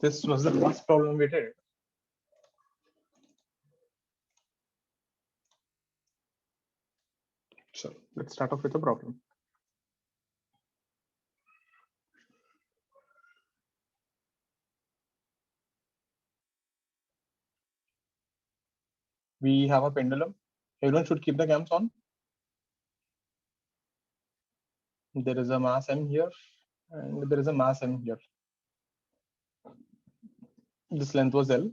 This was the last problem we did. So let's start off with a problem. We have a pendulum. Everyone should keep the cams on. There is a mass m here, and there is a mass m here. This length was L,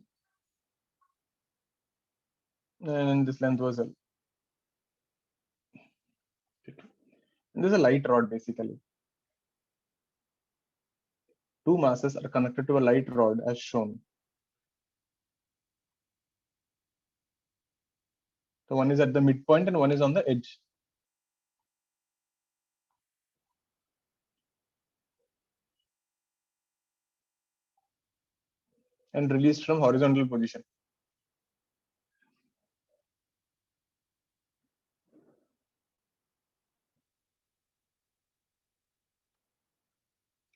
and this length was L. And this is a light rod, basically. Two masses are connected to a light rod as shown. So one is at the midpoint and one is on the edge. And released from horizontal position.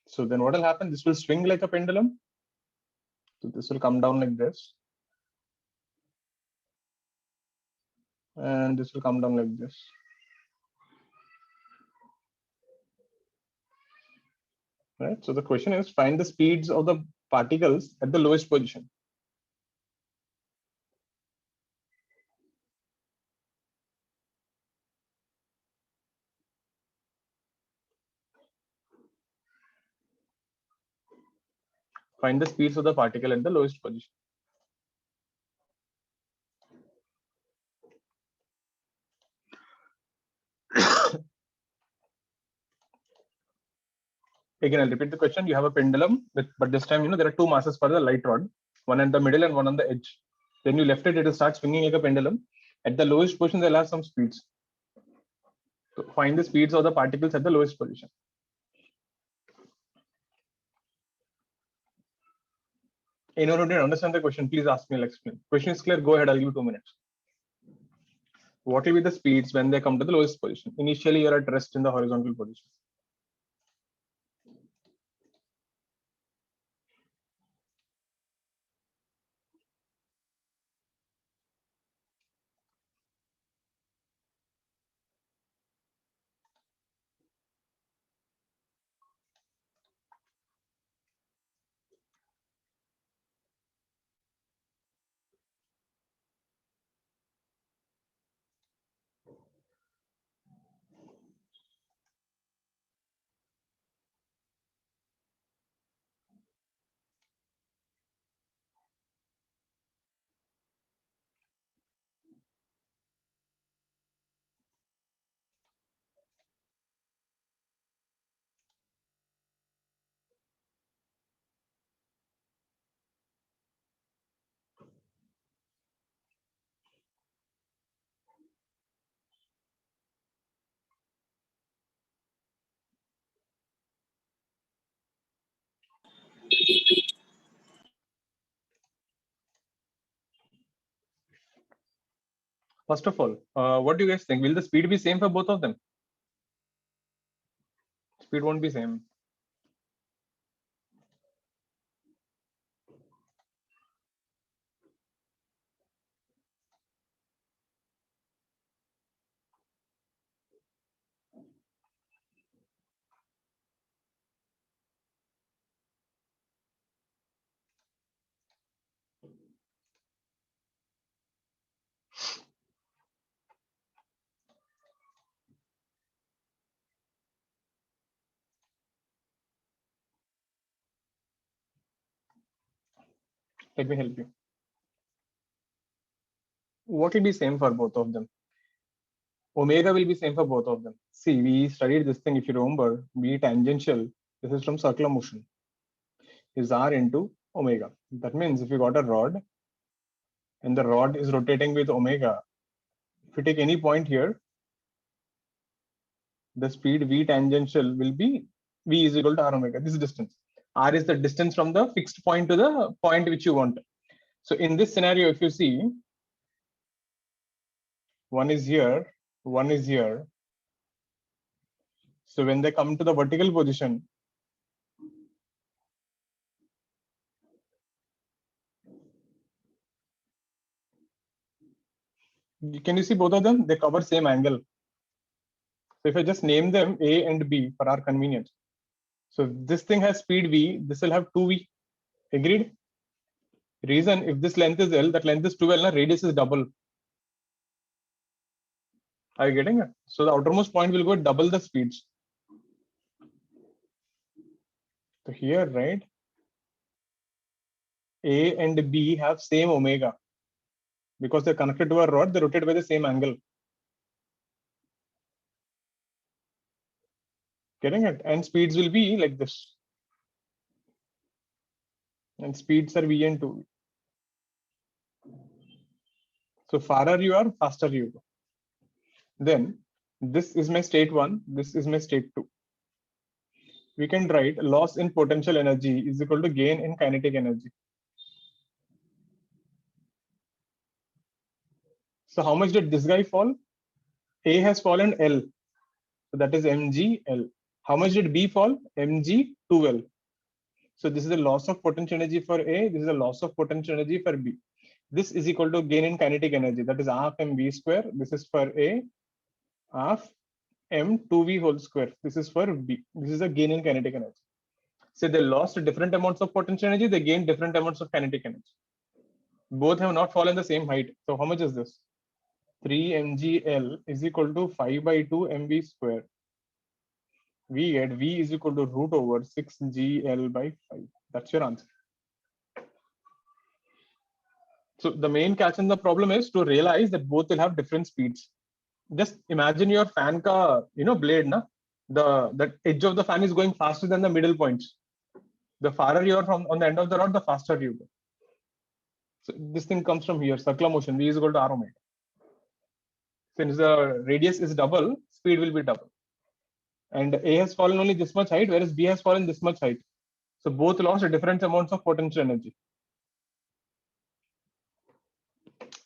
So then what will happen? This will swing like a pendulum. So this will come down like this. And this will come down like this. Right? So the question is, find the speeds of the particles at the lowest position. Find the speeds of the particle at the lowest position. Again, I'll repeat the question. You have a pendulum, but this time, there are two masses for the light rod, one at the middle and one on the edge. Then you left it, it will start swinging like a pendulum. At the lowest position, they'll have some speeds. So find the speeds of the particles at the lowest position. Anyone who didn't understand the question, please ask me, I'll explain. Question is clear, go ahead, I'll give you 2 minutes. What will be the speeds when they come to the lowest position? Initially, you're at rest in the horizontal position. First of all, what do you guys think? Will the speed be same for both of them? Speed won't be same. Let me help you. What will be same for both of them? Omega will be same for both of them. See, we studied this thing, if you remember, B tangential, this is from circular motion, is R into omega. That means if you got a rod and the rod is rotating with omega, if you take any point here, the speed V tangential will be V is equal to R omega, this distance. R is the distance from the fixed point to the point which you want. So in this scenario, if you see, one is here, one is here. So when they come to the vertical position, Can you see both of them? They cover same angle. So if I just name them A and B for our convenience. So if this thing has speed V, this will have 2V. Agreed? Reason, if this length is L, that length is 2L, and radius is double. Are you getting it? So the outermost point will go double the speeds. So here, right, A and B have same omega. Because they're connected to a rod, they rotate by the same angle. Getting it? And speeds will be like this. And speeds are V and 2V. So farther you are, faster you go. Then this is my state 1, this is my state 2. We can write loss in potential energy is equal to gain in kinetic energy. So how much did this guy fall? A has fallen L. So that is mgl. How much did B fall? mg2l. So this is the loss of potential energy for A. This is the loss of potential energy for B. This is equal to gain in kinetic energy. That is half mv square. This is for A. Half m2v whole square. This is for B. This is a gain in kinetic energy. So they lost different amounts of potential energy. They gained different amounts of kinetic energy. Both have not fallen the same height. So how much is this? 3 mgl is equal to 5 by 2 mv square. We get V is equal to root over 6GL by 5. That's your answer. So the main catch in the problem is to realize that both will have different speeds. Just imagine your fan ka, blade, na? The edge of the fan is going faster than the middle points. The farther you are from on the end of the rod, the faster you go. So this thing comes from here, circular motion, V is equal to R omega. Since the radius is double, speed will be double. And A has fallen only this much height, whereas B has fallen this much height. So both lost different amounts of potential energy.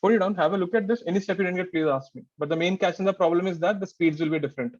Put it down, have a look at this. Any step you didn't get, please ask me. But the main catch in the problem is that the speeds will be different.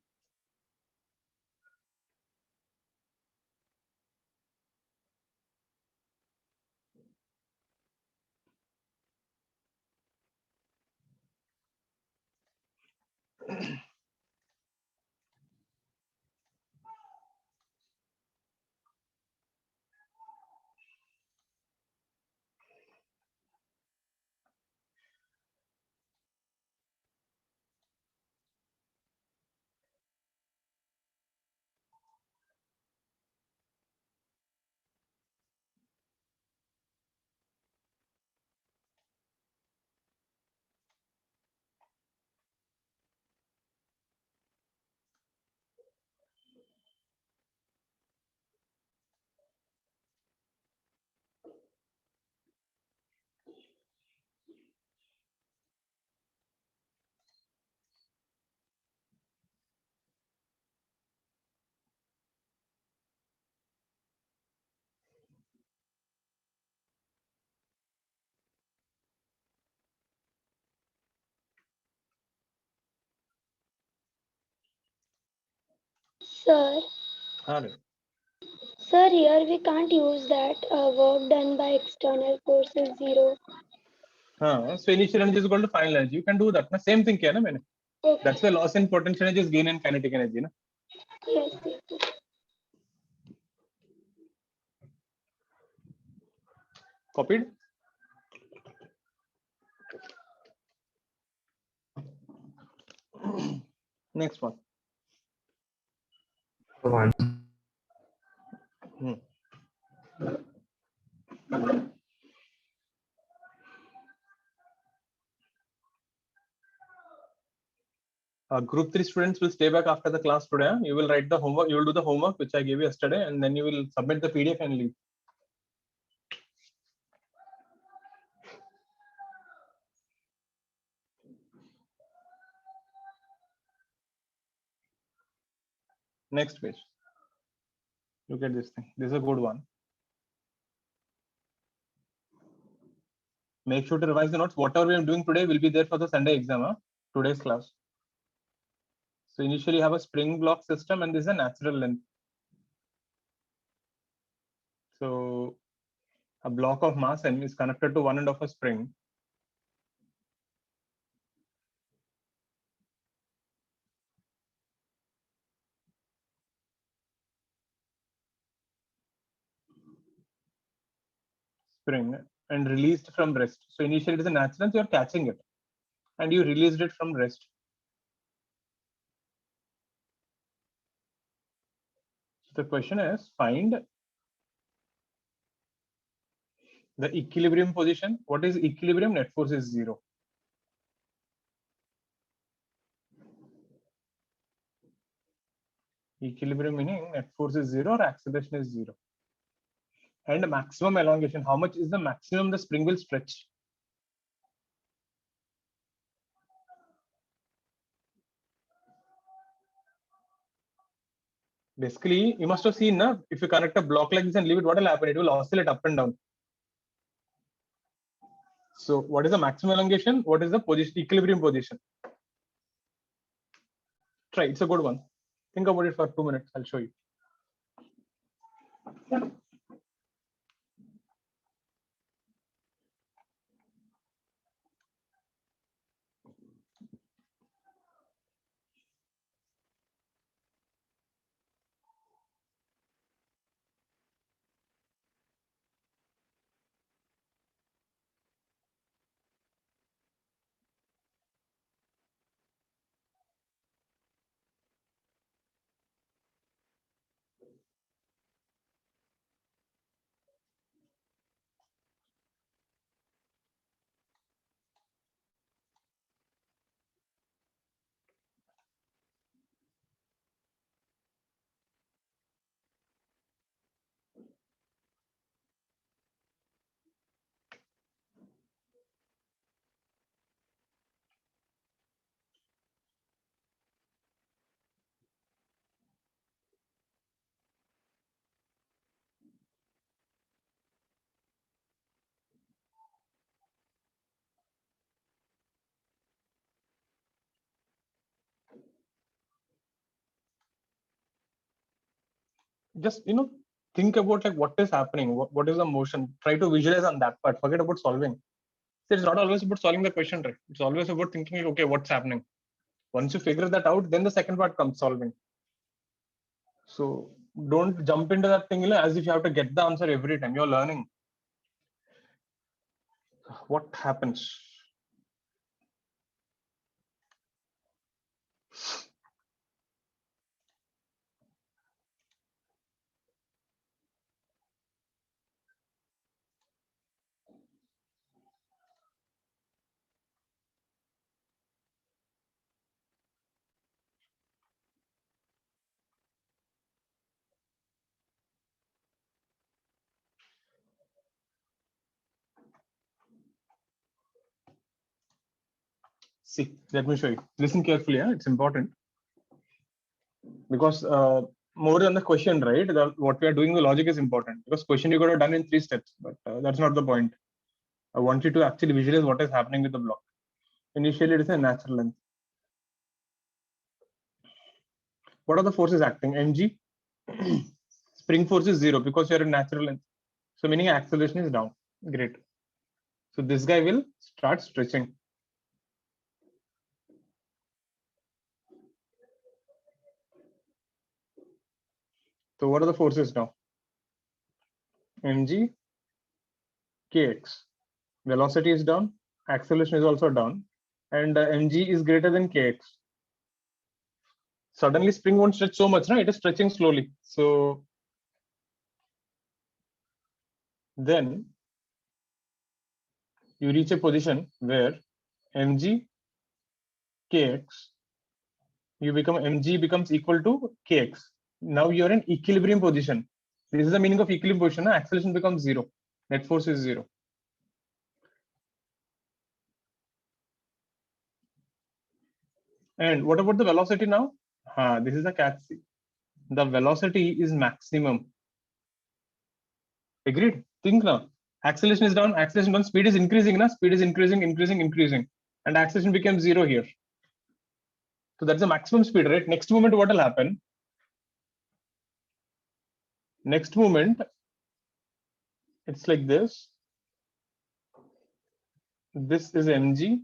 Sir, sir, here we can't use that work done by external force is zero. So initial energy is equal to final energy. You can do that. Na? Same thing kiya na maine. Okay. That's why loss in potential energy is gain in kinetic energy. Na? Yes, yes, yes. Copied? Next one. Group 3 students will stay back after the class today. You will write the homework. You will do the homework which I gave you yesterday, and then you will submit the PDF and leave. Next page. Look at this thing. This is a good one. Make sure to revise the notes. Whatever we are doing today will be there for the Sunday exam, today's class. So initially you have a spring block system and this is a natural length. So a block of mass m is connected to one end of a spring. spring and released from rest. So initially it is a natural, so you're catching it and you released it from rest. The question is find the equilibrium position. What is equilibrium? Net force is 0. Equilibrium meaning net force is 0 or acceleration is 0. And maximum elongation. How much is the maximum the spring will stretch? Basically, you must have seen, na, if you connect a block like this and leave it, what will happen? It will oscillate up and down. So what is the maximum elongation? What is the position, equilibrium position? Try, it's a good one. Think about it for 2 minutes. I'll show you. Just think about like what is happening, what is the motion. Try to visualize on that part. Forget about solving. So it's not always about solving the question, right? It's always about thinking, okay, what's happening. Once you figure that out, then the second part comes, solving. So don't jump into that thing as if you have to get the answer every time. You're learning. What happens? See, let me show you. Listen carefully. It's important because more than the question, right? What we are doing, the logic is important because question you got to done in 3 steps, but that's not the point. I want you to actually visualize what is happening with the block. Initially, it is a natural length. What are the forces acting? Mg. Spring force is 0 because you're in natural length. So meaning acceleration is down. Great. So this guy will start stretching. So what are the forces now? Mg, kx. Velocity is down, acceleration is also down, and mg is greater than kx. Suddenly spring won't stretch so much, no? It is stretching slowly. So then you reach a position where mg, kx, mg becomes equal to kx. Now you're in equilibrium position. This is the meaning of equilibrium position. No? Acceleration becomes 0. Net force is 0. And what about the velocity now? This is the catch. The velocity is maximum. Agreed? Think now. Acceleration is down, acceleration down, speed is increasing, na? Speed is increasing. And acceleration becomes 0 here. So that's the maximum speed, right? Next moment, what will happen? Next moment, it's like this. This is mg,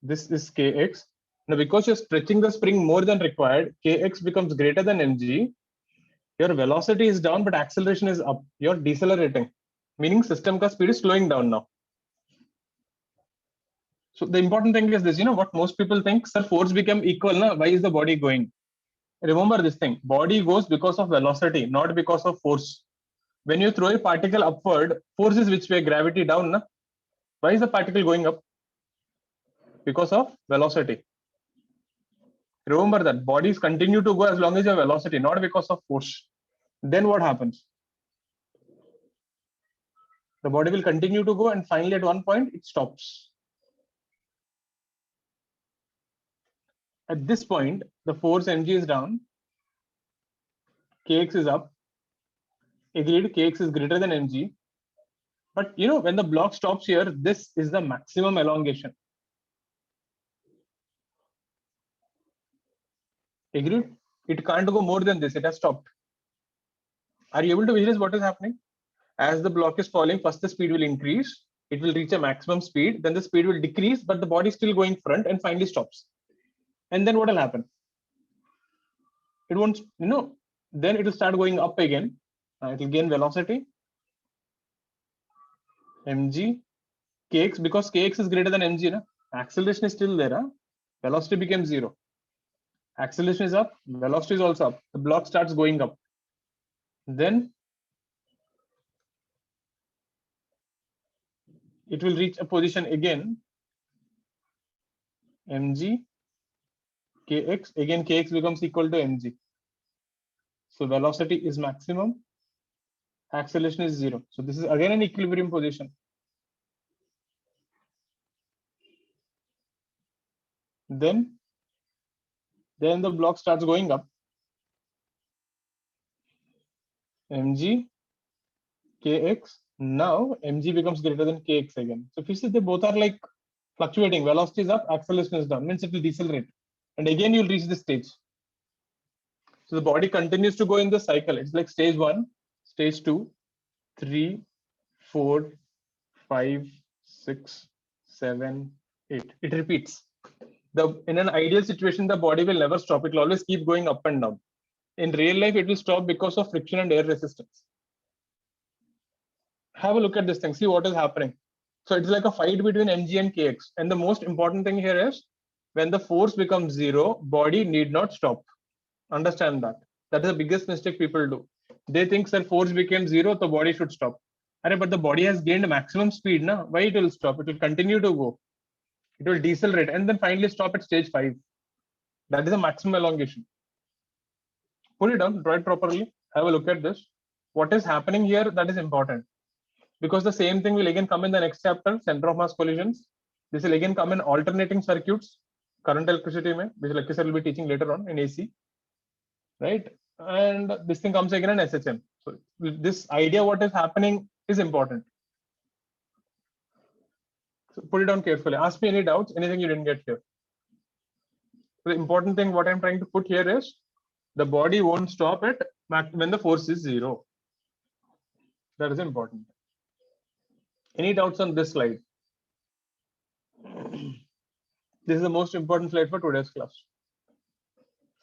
this is kx. Now, because you're stretching the spring more than required, kx becomes greater than mg. Your velocity is down, but acceleration is up. You're decelerating. meaning system ka speed is slowing down now. So the important thing is this, what most people think, sir, force become equal, na? Why is the body going? Remember this thing, body goes because of velocity, not because of force. When you throw a particle upward, force is which way? Gravity down, na? Why is the particle going up? Because of velocity. Remember that bodies continue to go as long as your velocity, not because of force. Then what happens? The body will continue to go and finally at one point it stops. At this point, the force mg is down, kx is up. Agreed, kx is greater than mg. But when the block stops here, this is the maximum elongation. Agreed? It can't go more than this. It has stopped. Are you able to visualize what is happening? As the block is falling, first the speed will increase. It will reach a maximum speed. Then the speed will decrease, but the body is still going front and finally stops. And then what will happen? It won't, then it will start going up again. It will gain velocity. Mg, kx, because kx is greater than mg, na? Acceleration is still there. Huh? Velocity becomes 0. Acceleration is up, velocity is also up. The block starts going up. Then it will reach a position again. Mg, kx, again kx becomes equal to mg. So velocity is maximum, acceleration is 0. So this is again an equilibrium position. Then the block starts going up. Mg, kx, now mg becomes greater than kx again. So if you see, they both are like fluctuating. Velocity is up, acceleration is down, means it will decelerate. And again, you'll reach this stage. So the body continues to go in the cycle. It's like stage 1, stage 2, 3, 4, 5, 6, 7, 8. It repeats. In an ideal situation, the body will never stop. It will always keep going up and down. In real life, it will stop because of friction and air resistance. Have a look at this thing. See what is happening. So it's like a fight between mg and kx. And the most important thing here is, when the force becomes 0, body need not stop. Understand that. That is the biggest mistake people do. They think, sir, force became 0, the body should stop. But the body has gained maximum speed. Na? Why it will stop? It will continue to go. It will decelerate and then finally stop at stage 5. That is a maximum elongation. Put it down, draw it properly. Have a look at this. What is happening here? That is important. Because the same thing will again come in the next chapter, center of mass collisions. This will again come in alternating circuits, current electricity, which Lucky sir will be teaching later on in AC. Right? And this thing comes again in SHM. So this idea what is happening is important. So put it down carefully. Ask me any doubts, anything you didn't get here. The important thing what I'm trying to put here is, the body won't stop at when the force is 0. That is important. Any doubts on this slide? This is the most important slide for today's class.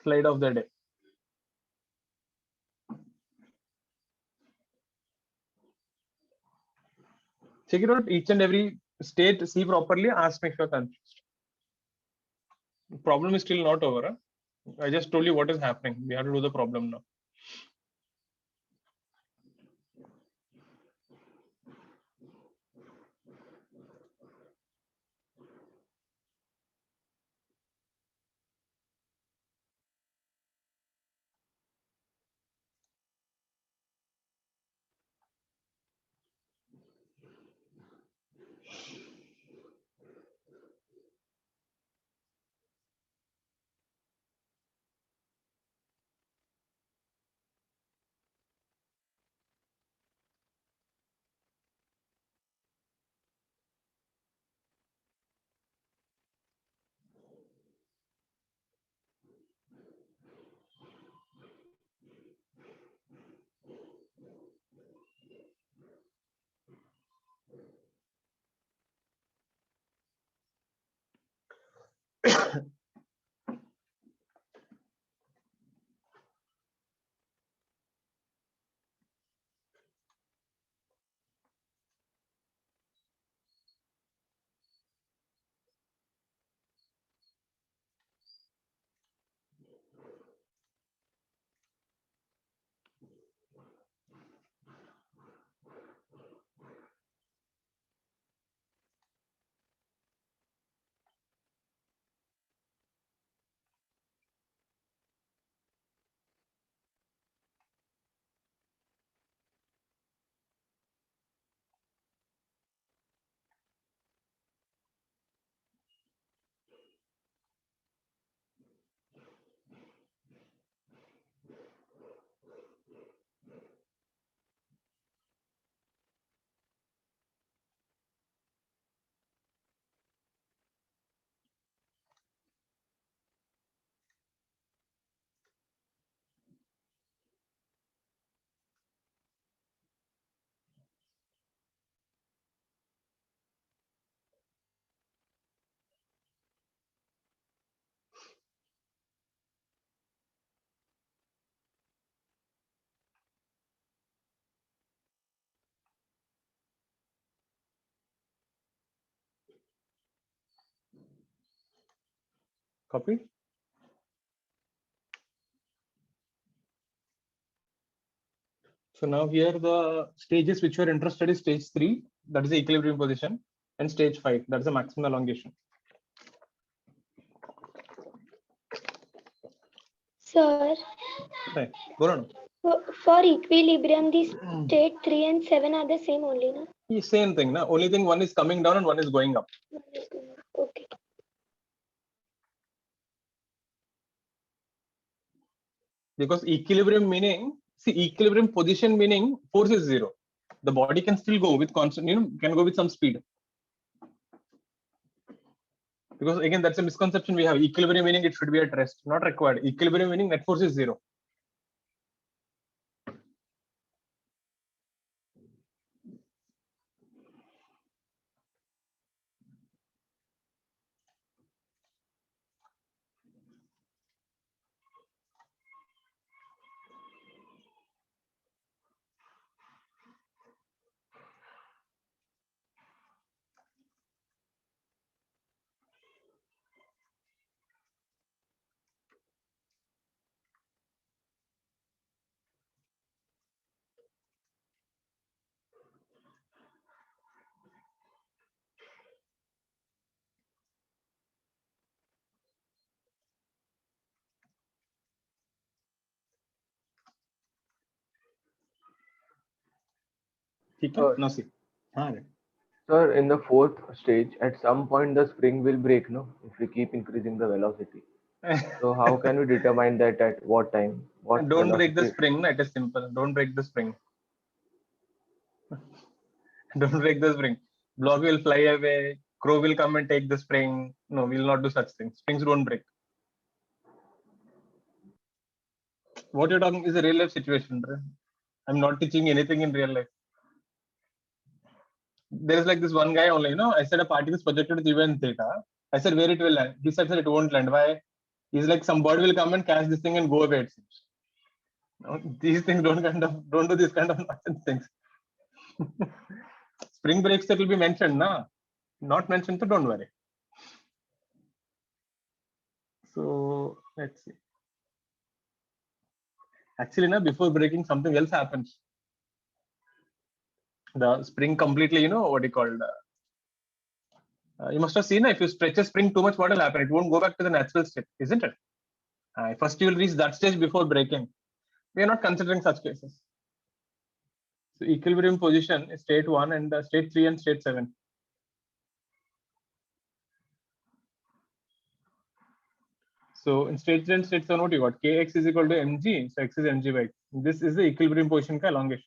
Slide of the day. Check it out, each and every state, see properly, ask me if you're confused. The problem is still not over. Huh? I just told you what is happening. We have to do the problem now. Copied. So now here the stages which we are interested is stage 3, that is the equilibrium position, and stage 5, that is the maximum elongation. Sir, Right. Go on. for equilibrium, the state 3 and 7 are the same only, no? Same thing, na? Only thing one is coming down and one is going up. Okay. Because equilibrium meaning, see, equilibrium position meaning force is 0. The body can still go with constant, can go with some speed. Because again, that's a misconception we have. Equilibrium meaning it should be at rest, not required. Equilibrium meaning net force is 0. Now see. Sir, in the fourth stage, at some point the spring will break, no? If we keep increasing the velocity. So how can we determine that at what time? What Don't break the velocity? spring. It is simple. Don't break the spring. Don't break the spring. Block will fly away. Crow will come and take the spring. No, we will not do such things. Springs don't break. What you're talking is a real life situation, bro. I'm not teaching anything in real life. There's like this one guy only, I said a particle is projected to even theta. I said where it will land. He said it won't land. Why? He's like some bird will come and catch this thing and go away, it seems. These things don't do this kind of nonsense things. Spring breaks that will be mentioned, na? Not mentioned, so don't worry. So let's see. Actually, before breaking, something else happens. The spring completely, what you call you must have seen if you stretch a spring too much, what will happen? It won't go back to the natural state, isn't it? First, you will reach that stage before breaking. We are not considering such cases. So equilibrium position is state 1 and state 3 and state 7. So in state 3 and state 7, what you got? Kx is equal to mg. So x is mg by x. This is the equilibrium position ka elongation.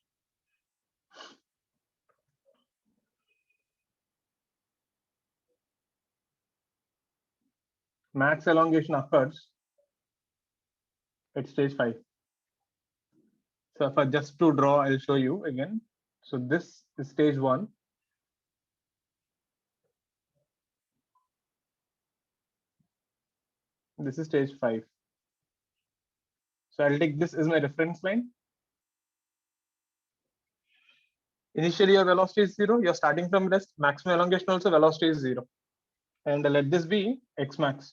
Max elongation occurs at stage 5. So if I just to draw, I'll show you again. So this is stage 1. This is stage 5. So I'll take this as my reference line. Initially, your velocity is 0. You're starting from rest. Maximum elongation also velocity is 0. And let this be x max.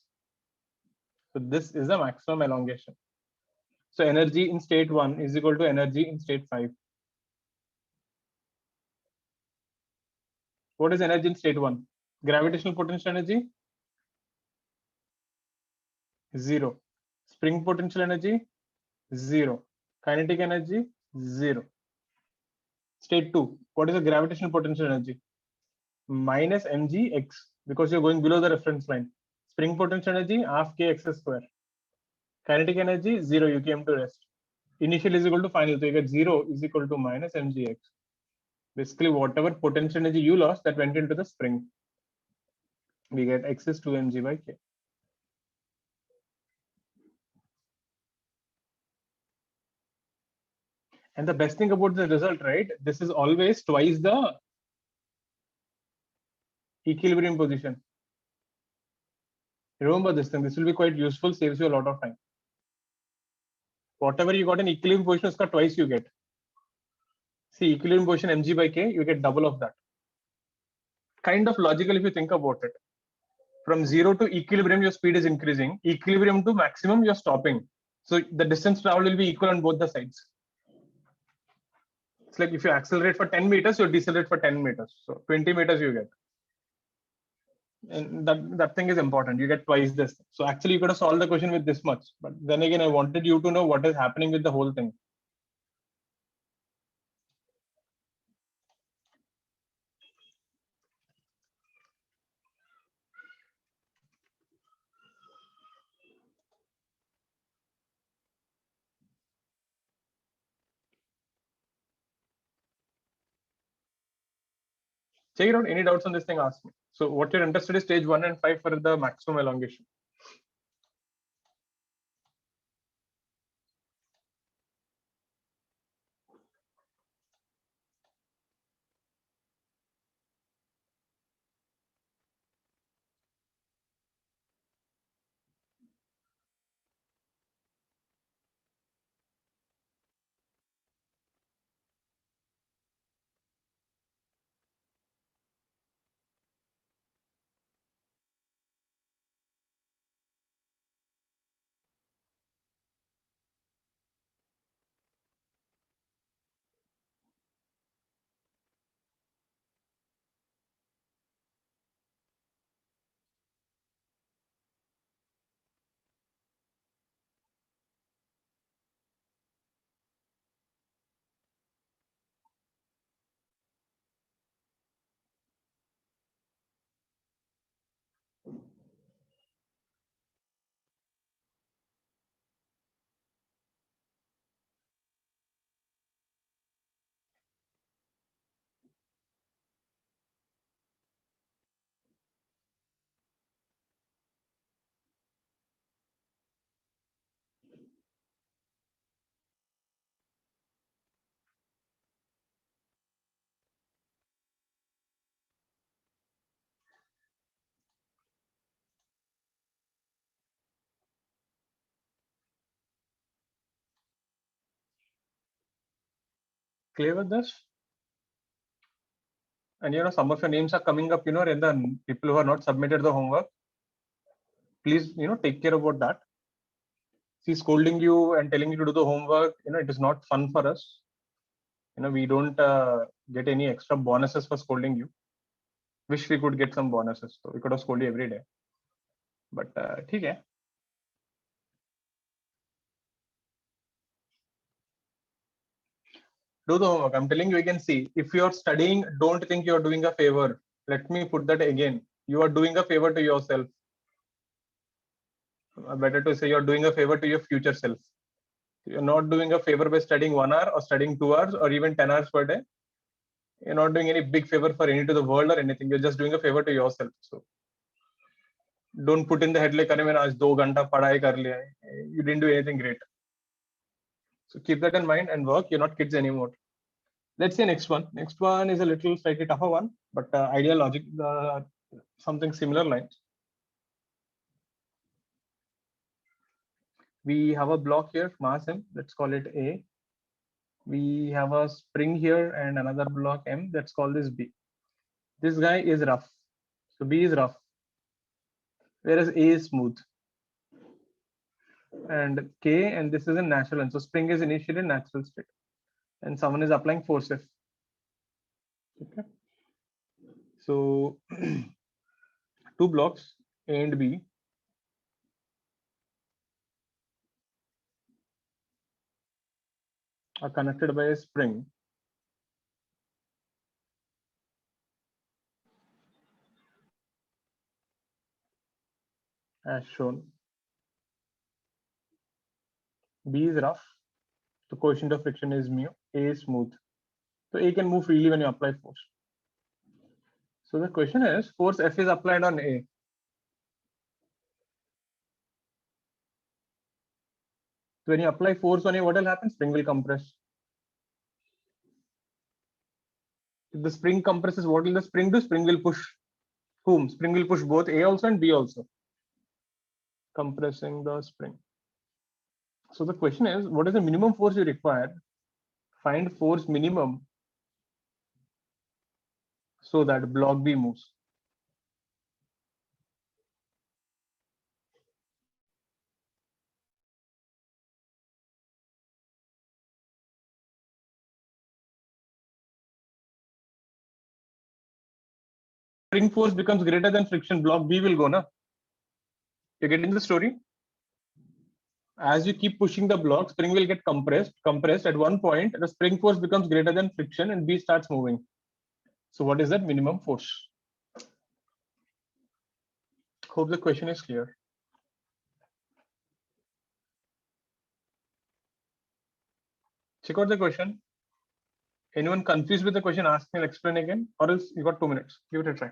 So this is the maximum elongation. So energy in state 1 is equal to energy in state 5. What is energy in state 1? Gravitational potential energy? 0. Spring potential energy? 0. Kinetic energy? 0. State 2. What is the gravitational potential energy? Minus mgx, because you're going below the reference line. Spring potential energy, half kx square. Kinetic energy, 0, you came to rest. Initial is equal to final, so you get 0 is equal to minus mgx. Basically, whatever potential energy you lost, that went into the spring. We get x is 2 mg by k. And the best thing about the result, right? This is always twice the equilibrium position. Remember this thing. This will be quite useful, saves you a lot of time. Whatever you got in equilibrium position, is twice you get. See, equilibrium position mg by k, you get double of that. Kind of logical if you think about it. From 0 to equilibrium, your speed is increasing. Equilibrium to maximum, you're stopping. So the distance traveled will be equal on both the sides. It's like if you accelerate for 10 meters, you decelerate for 10 meters. So 20 meters you get. And that thing is important. You get twice this. So actually, you could have solved the question with this much. But then again, I wanted you to know what is happening with the whole thing. Check it out. Any doubts on this thing, ask me. So what you're interested in stage 1 and 5 for the maximum elongation. Clear with this? And some of your names are coming up, and the people who are not submitted the homework, please, take care about that. See, scolding you and telling you to do the homework, it is not fun for us. We don't get any extra bonuses for scolding you. Wish we could get some bonuses. So we could have scolded you every day. But okay. Do the homework. I'm telling you, you can see. If you're studying, don't think you're doing a favor. Let me put that again. You are doing a favor to yourself. Better to say you're doing a favor to your future self. You're not doing a favor by studying 1 hour or studying 2 hours or even 10 hours per day. You're not doing any big favor for any to the world or anything. You're just doing a favor to yourself. So don't put in the head like, "Arey, maine aaj 2 ghanta padhai kar liya hai." You didn't do anything great. So keep that in mind and work. You're not kids anymore. Let's see next one. Next one is a little slightly tougher one, but idea logic, something similar lines. We have a block here, mass M. Let's call it A. We have a spring here and another block M. Let's call this B. This guy is rough. So B is rough, whereas A is smooth. And K, and this is in natural. And so spring is initially in natural state. And someone is applying force F. Okay. So two blocks, A and B. Are connected by a spring. As shown. B is rough. The coefficient of friction is mu. A is smooth. So A can move freely when you apply force. So the question is, force F is applied on A. So when you apply force on A, what will happen? Spring will compress. If the spring compresses, what will the spring do? Spring will push whom? Spring will push both A also and B also. Compressing the spring. So the question is, what is the minimum force you require? Find force minimum so that block B moves. spring force becomes greater than friction, block B will go, na? You're getting the story? As you keep pushing the block, spring will get compressed. At one point, the spring force becomes greater than friction and B starts moving. So what is that minimum force? Hope the question is clear. Check out the question. Anyone confused with the question, ask me, I'll explain again, or else you got 2 minutes. Give it a try.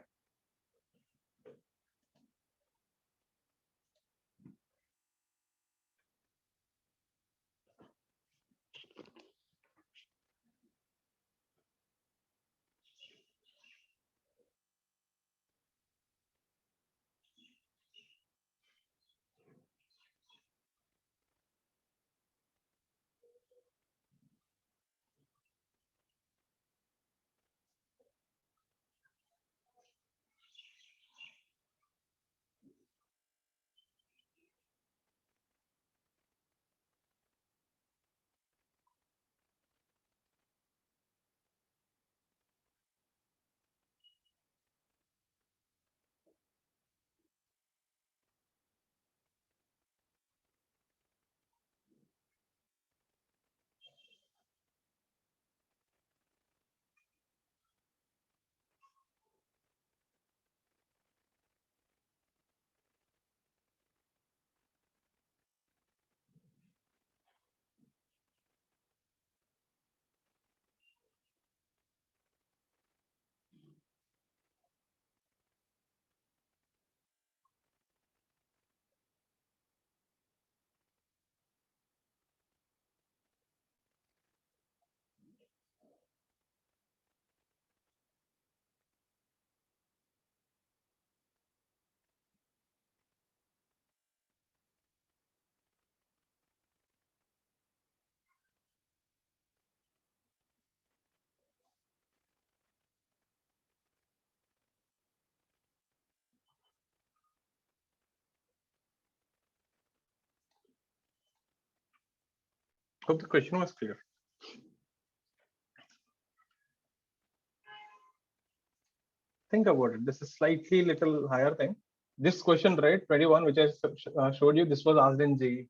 Hope the question was clear. Think about it. This is slightly little higher thing. This question, right, 21, which I showed you, this was asked in JEE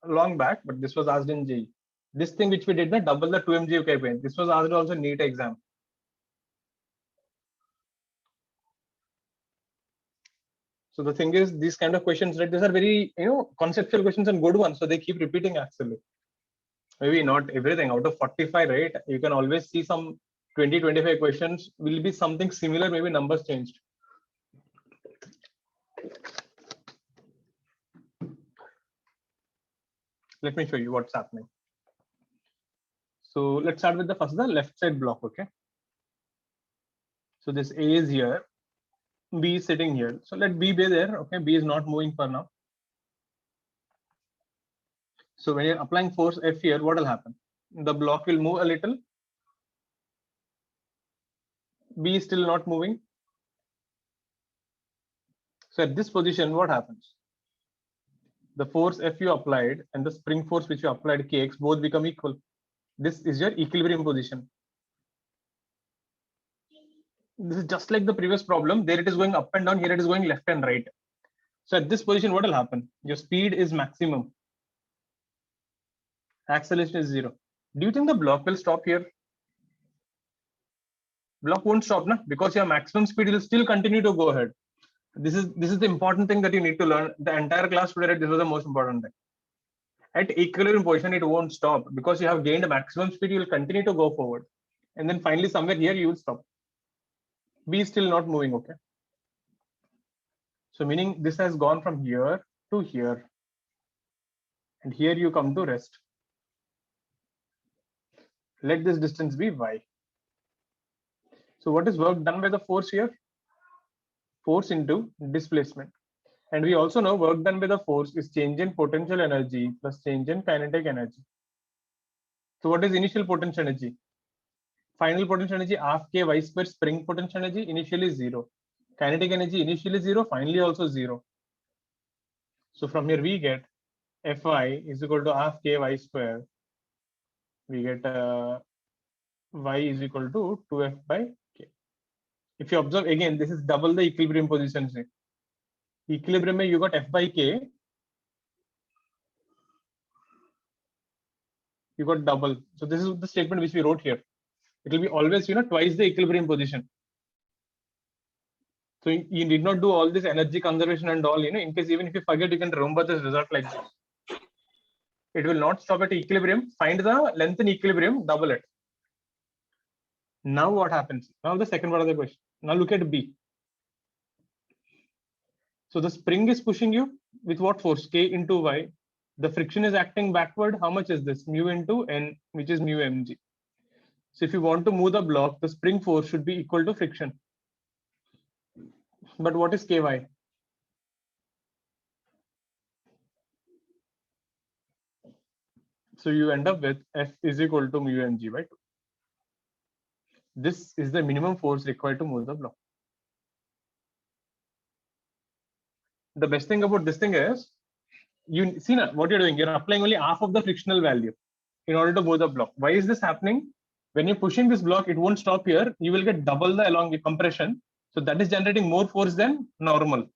long back, but this was asked in JEE. This thing which we did, double the 2 mg campaign. This was asked also in NEET exam. So the thing is, these kind of questions, right, these are very, conceptual questions and good ones. So they keep repeating actually. Maybe not everything out of 45, right? You can always see some 20, 25 questions will be something similar, maybe numbers changed. Let me show you what's happening. So let's start with the first, the left side block, okay? So this A is here, B is sitting here. So let B be there, okay? B is not moving for now. So when you're applying force F here, what will happen? The block will move a little. B is still not moving. So at this position, what happens? The force F you applied and the spring force which you applied Kx both become equal. This is your equilibrium position. This is just like the previous problem. There it is going up and down. Here it is going left and right. So at this position, what will happen? Your speed is maximum. Acceleration is 0. Do you think the block will stop here? Block won't stop, na? Because your maximum speed will still continue to go ahead. This is the important thing that you need to learn. The entire class today, this was the most important thing. At equilibrium position, it won't stop because you have gained maximum speed. You will continue to go forward, and then finally somewhere here you will stop. B is still not moving. Okay. So meaning this has gone from here to here, and here you come to rest. Let this distance be y. So what is work done by the force here? Force into displacement. And we also know work done by the force is change in potential energy plus change in kinetic energy. So what is initial potential energy? Final potential energy half k y square spring potential energy initially 0. Kinetic energy initially 0, finally also 0. So from here we get Fy is equal to half k y square. We get y is equal to 2f by k. If you observe again, this is double the equilibrium position. Say. Equilibrium, you got F by K. You got double. So this is the statement which we wrote here. It will be always, twice the equilibrium position. So you need not do all this energy conservation and all, in case even if you forget, you can remember this result like this. It will not stop at equilibrium. Find the length in equilibrium, double it. Now what happens? Now the second part of the question. Now look at B. So the spring is pushing you with what force? K into Y. The friction is acting backward. How much is this? Mu into N, which is mu mg. So if you want to move the block, the spring force should be equal to friction. But what is Ky? So you end up with F is equal to mu mg by 2. This is the minimum force required to move the block. The best thing about this thing is, you see now what you're doing. You're applying only half of the frictional value in order to move the block. Why is this happening? When you're pushing this block, it won't stop here. You will get double the along the compression. So that is generating more force than normal.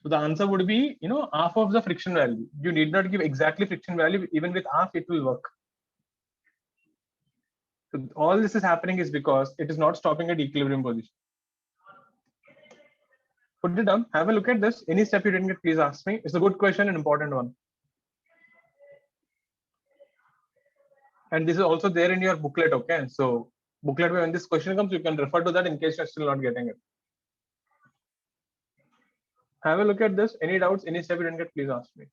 So the answer would be, half of the friction value. You need not give exactly friction value. Even with half, it will work. So all this is happening is because it is not stopping at equilibrium position. Put it down. Have a look at this. Any step you didn't get, please ask me. It's a good question, an important one. And this is also there in your booklet. Okay. So booklet, when this question comes, you can refer to that in case you're still not getting it. Have a look at this. Any doubts? Any step you didn't get, please ask me.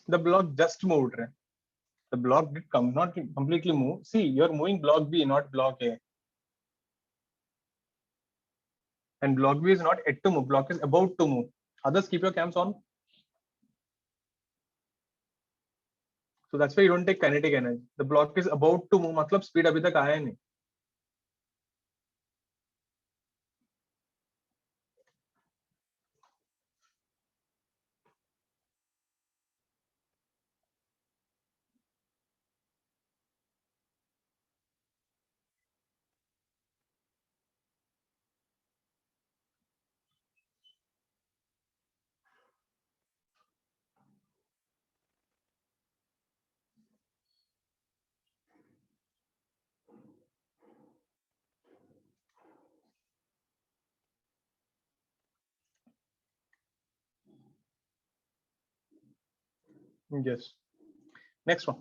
The block just moved. Right? The block did come, not completely move. See, you're moving block B, not block A. And block B is not yet to move. Block is about to move. Others, keep your cams on. So that's why you don't take kinetic energy. The block is about to move. मतलब speed अभी तक आया नहीं. Yes. Next one.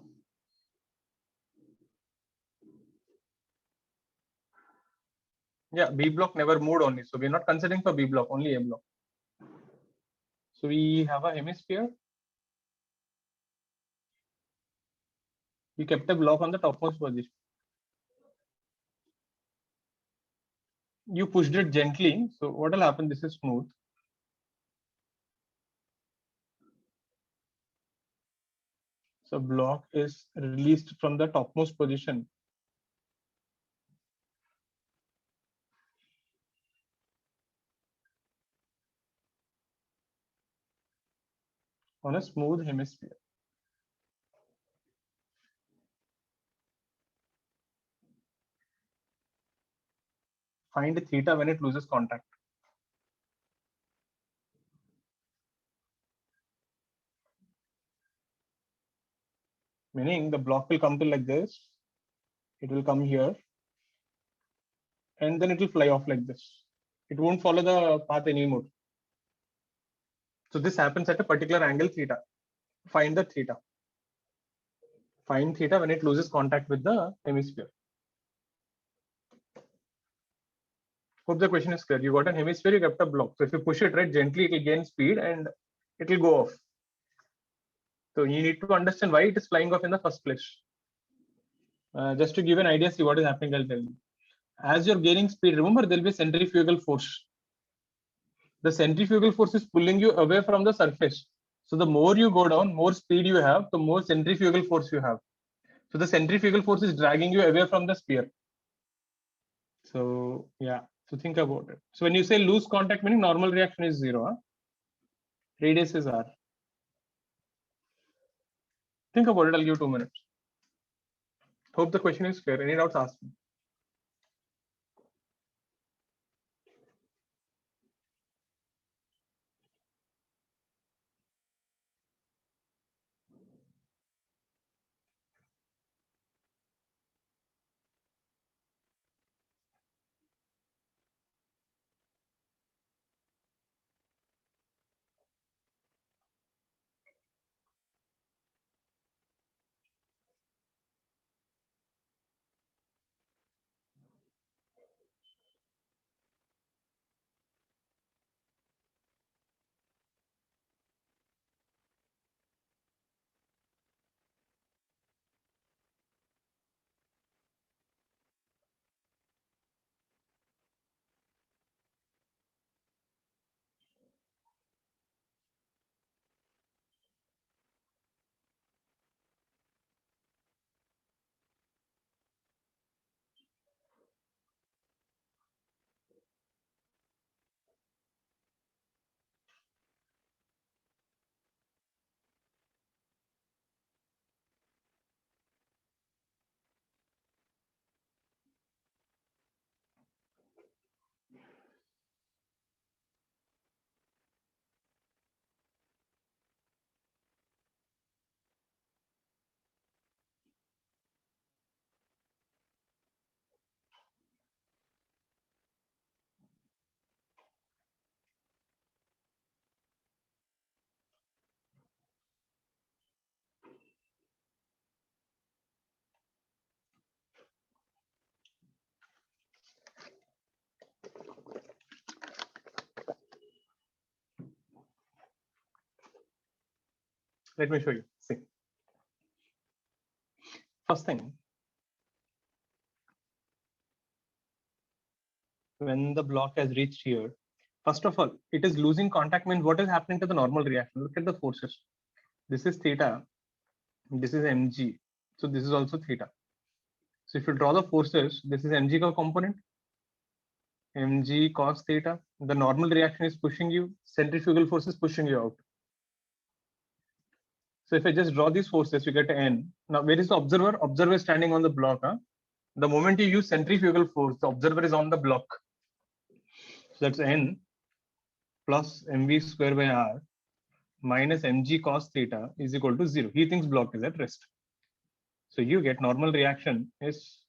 Yeah, B block never moved only. So we're not considering for B block, only A block. So we have a hemisphere. We kept a block on the topmost position. you pushed it gently. So what will happen? This is smooth. So block is released from the topmost position. On a smooth hemisphere. Find theta when it loses contact. Meaning the block will come to like this. It will come here. And then it will fly off like this. It won't follow the path anymore. So this happens at a particular angle theta. Find the theta. Find theta when it loses contact with the hemisphere. Hope the question is clear. You got an hemisphere, you kept a block. So if you push it right gently, it will gain speed and it will go off. So you need to understand why it is flying off in the first place. Just to give an idea, see what is happening, I'll tell you. As you're gaining speed, remember there'll be centrifugal force. The centrifugal force is pulling you away from the surface. So the more you go down, more speed you have, the more centrifugal force you have. So the centrifugal force is dragging you away from the sphere. So yeah, so think about it. So when you say lose contact, meaning normal reaction is 0. Huh? Radius is r. Think about it. I'll give 2 minutes. Hope the question is clear. Any doubts, ask me. Let me show you. See. First thing, when the block has reached here, first of all, it is losing contact, means what is happening to the normal reaction? Look at the forces. This is theta. This is mg. So this is also theta. So if you draw the forces, this is mg component, mg cos theta. The normal reaction is pushing you, centrifugal force is pushing you out. So if I just draw these forces, you get n. Now, where is the observer? Observer is standing on the block. Huh? The moment you use centrifugal force, the observer is on the block. So that's n plus mv square by r minus mg cos theta is equal to 0. He thinks block is at rest. So you get normal reaction is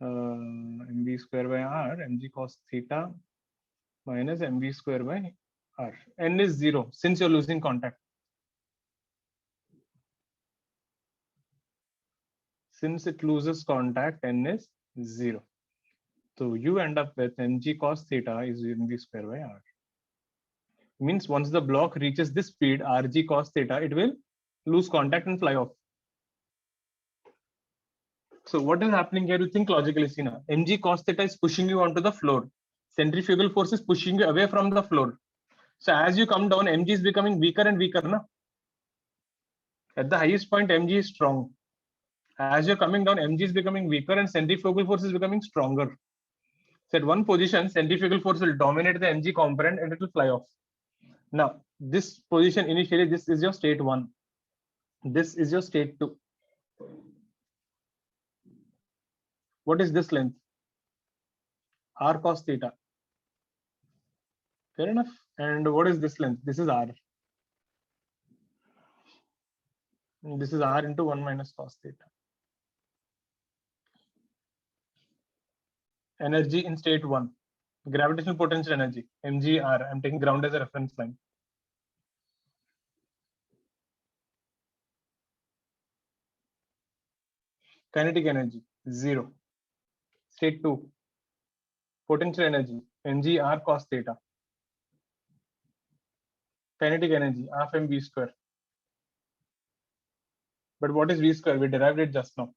mv square by r, mg cos theta minus mv square by r. N is 0 since you're losing contact. Since it loses contact, n is 0. So you end up with mg cos theta is mv square by r. Means once the block reaches this speed, rg cos theta, it will lose contact and fly off. So what is happening here? You think logically, see now. Mg cos theta is pushing you onto the floor. Centrifugal force is pushing you away from the floor. So as you come down, Mg is becoming weaker and weaker. Na? At the highest point, Mg is strong. As you're coming down, Mg is becoming weaker and centrifugal force is becoming stronger. So at one position, centrifugal force will dominate the Mg component and it will fly off. Now, this position initially, this is your state 1. This is your state 2. What is this length? R cos theta. Fair enough. And what is this length? This is R. And this is R into 1 minus cos theta. Energy in state 1. Gravitational potential energy, mgr. I'm taking ground as a reference line. Kinetic energy, 0. State 2. Potential energy, mgr cos theta. Kinetic energy, half mv square. But what is v square? We derived it just now.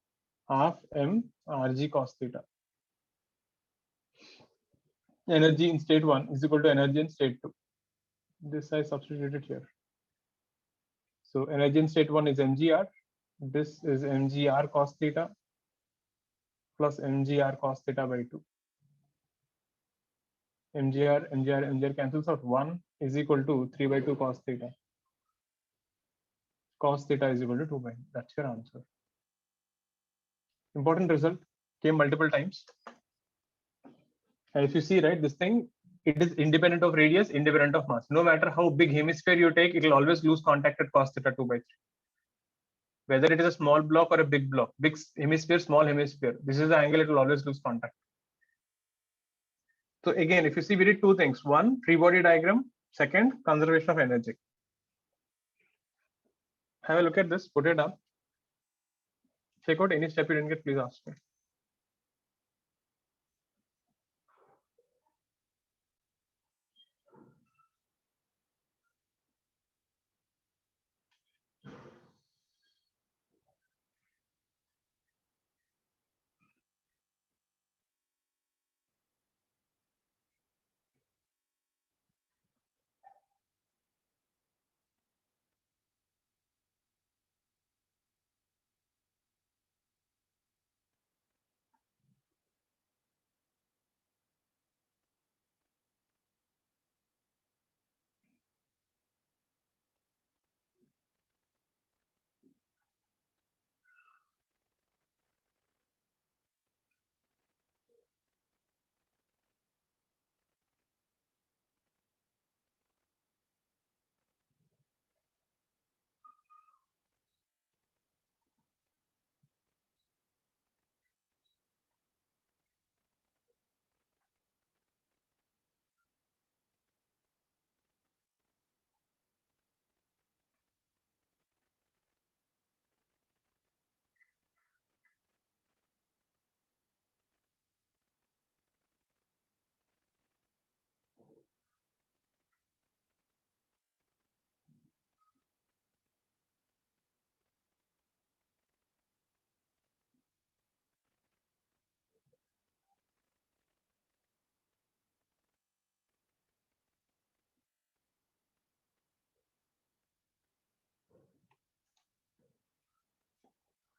Half m rg cos theta. Energy in state 1 is equal to energy in state 2. This I substituted here. So energy in state 1 is mgr. This is mgr cos theta plus mgr cos theta by 2. mgr cancels out. 1 is equal to 3 by 2 cos theta. Cos theta is equal to 2 by 2. That's your answer. Important result, came multiple times. And if you see, right, this thing, it is independent of radius, independent of mass. No matter how big hemisphere you take, it will always lose contact at cos theta 2 by 3. Whether it is a small block or a big block, big hemisphere, small hemisphere, this is the angle, it will always lose contact. So again, if you see, we did two things. One, free body diagram. Second, conservation of energy. Have a look at this, put it up. Check out any step you didn't get, please ask me.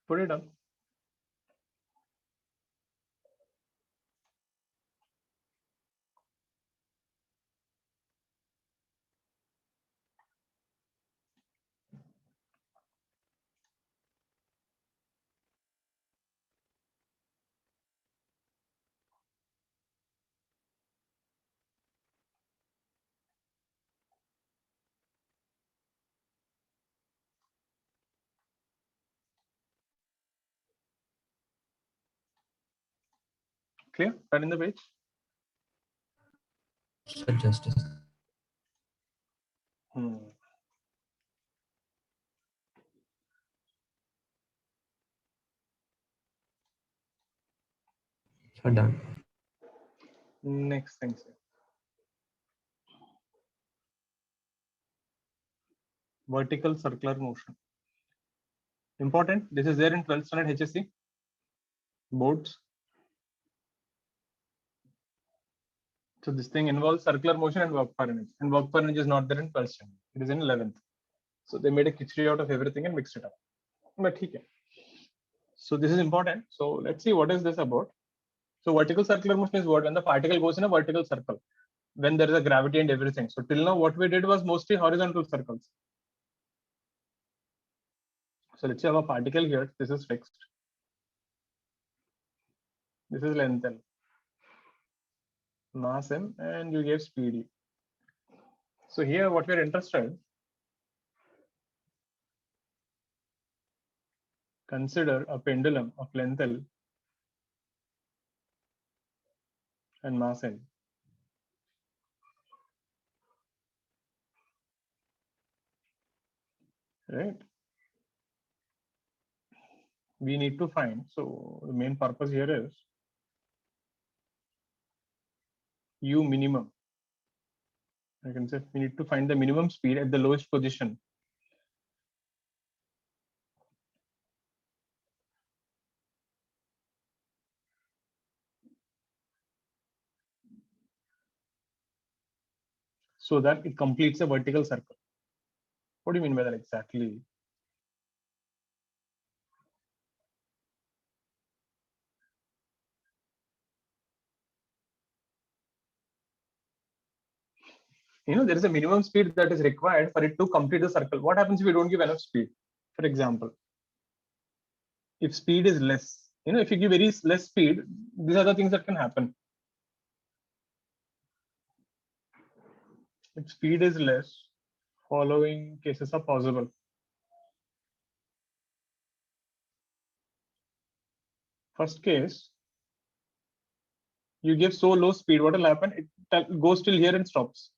Put it up. Clear? Turn in the page. Sir, justice. Sir, done. Next thing, sir. Vertical circular motion. Important. This is there in 12th standard HSC. Boats. So this thing involves circular motion and work per inch. And work per inch is not there in 12th standard. It is in 11th. So they made a khichdi out of everything and mixed it up. But okay. So this is important. So let's see what is this about. So vertical circular motion is what? When the particle goes in a vertical circle, when there is a gravity and everything. So till now what we did was mostly horizontal circles. So let's say I have a particle here. This is fixed. This is length L, mass M, and you gave speed E. So here what we're interested, consider a pendulum of length L and mass L. Right? We need to find, so the main purpose here is U minimum. I can say we need to find the minimum speed at the lowest position. So that it completes a vertical circle. What do you mean by that exactly? There is a minimum speed that is required for it to complete the circle. What happens if you don't give enough speed? For example, if speed is less, if you give very less speed, these are the things that can happen. If speed is less, following cases are possible. First case, you give so low speed, what will happen? It goes till here and stops.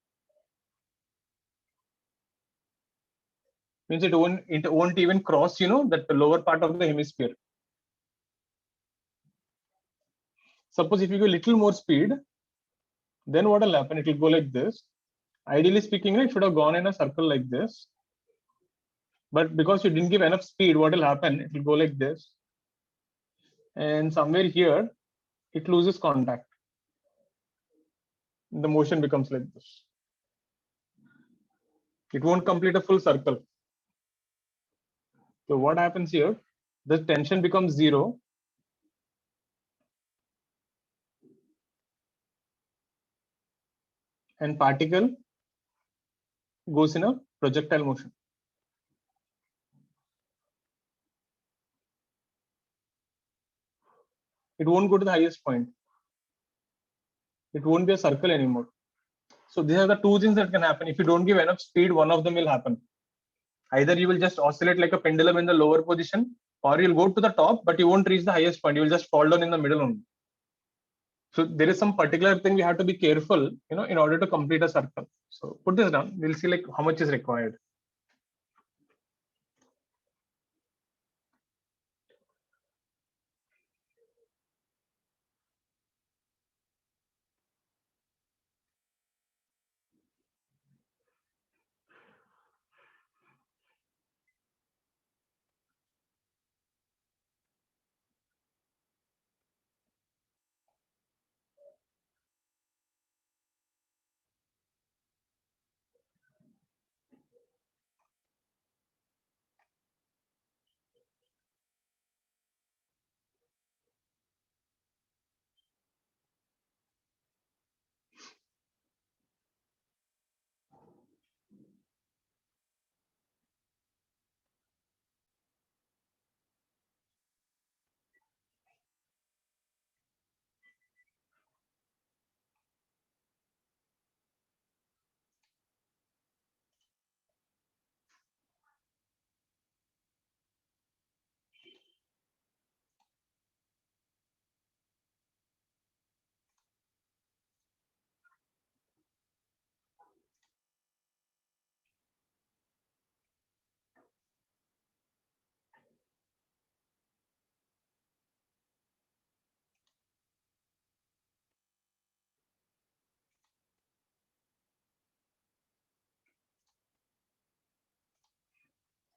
Means it won't even cross, that lower part of the hemisphere. Suppose if you give a little more speed, then what will happen? It will go like this. Ideally speaking, it should have gone in a circle like this. But because you didn't give enough speed, what will happen? It will go like this. And somewhere here, it loses contact. The motion becomes like this. It won't complete a full circle. So what happens here? The tension becomes zero. And particle goes in a projectile motion. It won't go to the highest point. It won't be a circle anymore. So these are the two things that can happen. If you don't give enough speed, one of them will happen. Either you will just oscillate like a pendulum in the lower position, or you'll go to the top, but you won't reach the highest point. You will just fall down in the middle only. So there is some particular thing we have to be careful, in order to complete a circle. So put this down. We'll see like how much is required.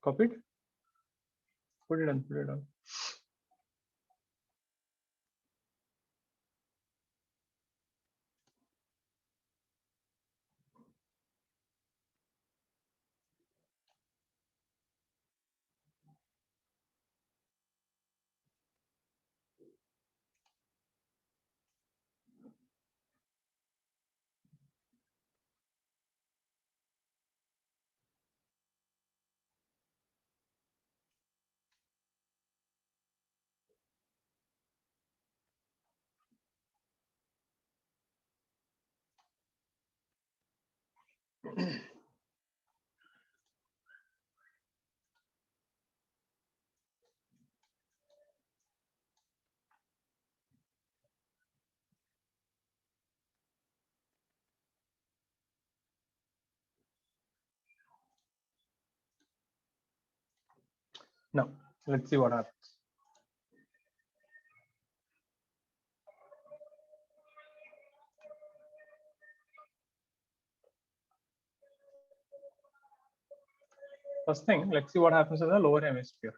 Copied? Put it on. Now, let's see what happens. First thing, let's see what happens in the lower hemisphere.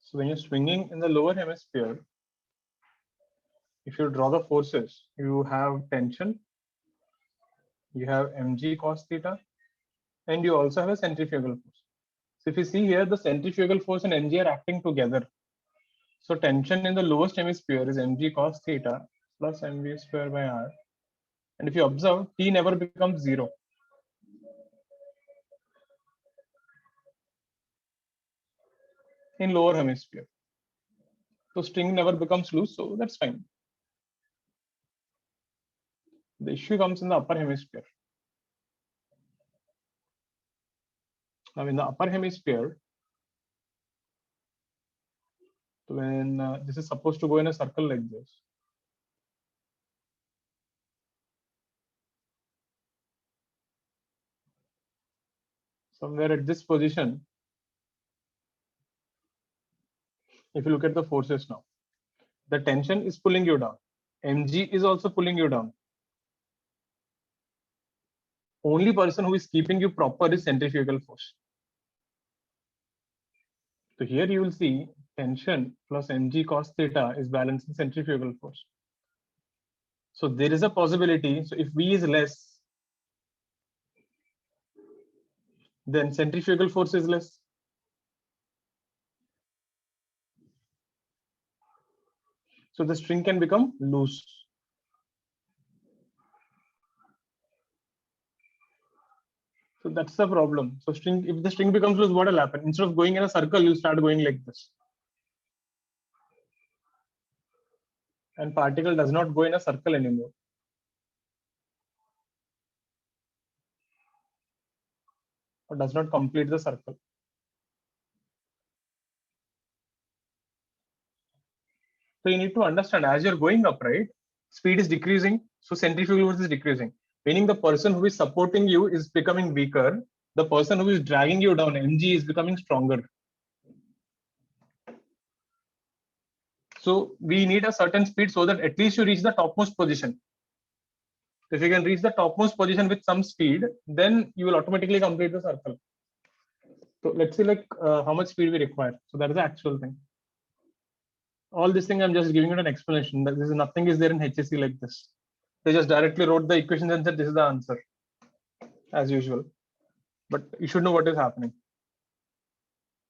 So when you're swinging in the lower hemisphere, if you draw the forces, you have tension, you have mg cos theta, and you also have a centrifugal force. So if you see here, the centrifugal force and mg are acting together. So tension in the lowest hemisphere is mg cos theta plus mv square by r. And if you observe, T never becomes 0. In lower hemisphere. So string never becomes loose, so that's fine. The issue comes in the upper hemisphere. Now in the upper hemisphere, when this is supposed to go in a circle like this, somewhere at this position, if you look at the forces now, the tension is pulling you down. Mg is also pulling you down. Only person who is keeping you proper is centrifugal force. So here you will see tension plus mg cos theta is balancing centrifugal force. So there is a possibility. So if V is less, then centrifugal force is less. So the string can become loose. So that's the problem. So if the string becomes loose, what will happen? Instead of going in a circle, you'll start going like this. And particle does not go in a circle anymore. Or does not complete the circle. So you need to understand, as you're going up, right, speed is decreasing, so centrifugal force is decreasing. Meaning the person who is supporting you is becoming weaker. The person who is dragging you down, mg, is becoming stronger. So we need a certain speed so that at least you reach the topmost position. If you can reach the topmost position with some speed, then you will automatically complete the circle. So let's see how much speed we require. So that is the actual thing. All this thing I'm just giving it an explanation. That this is nothing is there in HSC like this. They just directly wrote the equations and said this is the answer, as usual. But you should know what is happening.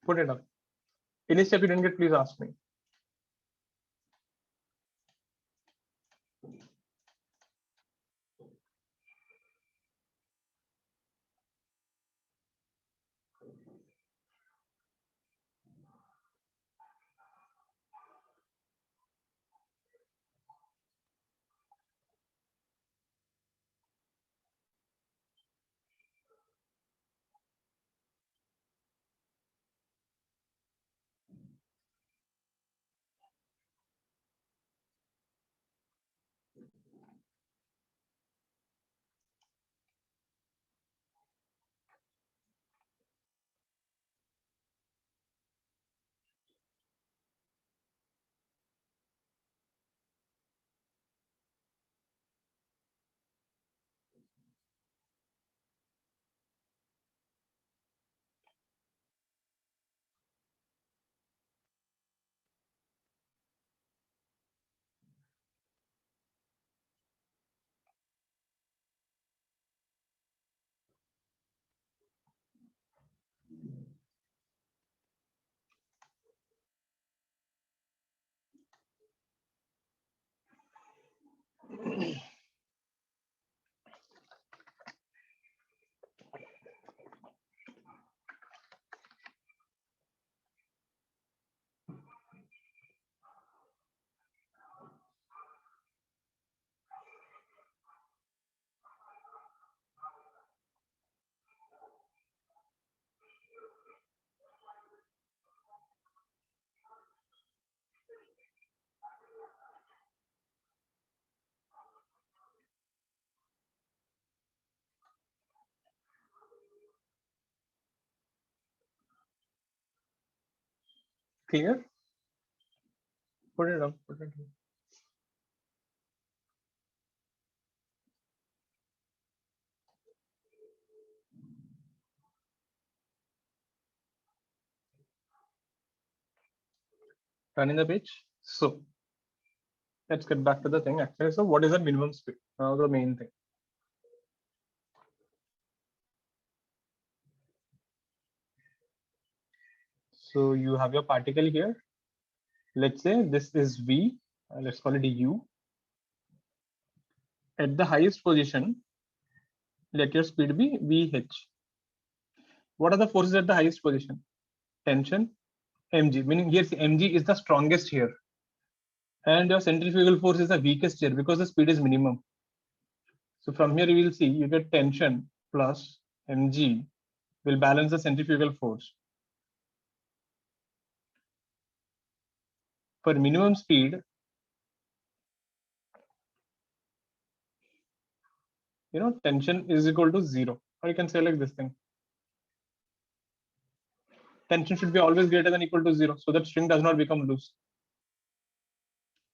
Put it up. Any step you didn't get, please ask me. clear? Put it up. Put it here. Turning the page. So let's get back to the thing actually. So what is the minimum speed? Now the main thing. So you have your particle here. Let's say this is V. Let's call it U. At the highest position, let your speed be VH. What are the forces at the highest position? Tension, mg, meaning here mg is the strongest here. And your centrifugal force is the weakest here because the speed is minimum. So from here you will see you get tension plus mg will balance the centrifugal force. For minimum speed, tension is equal to 0. Or you can say like this thing. Tension should be always greater than equal to 0 so that string does not become loose.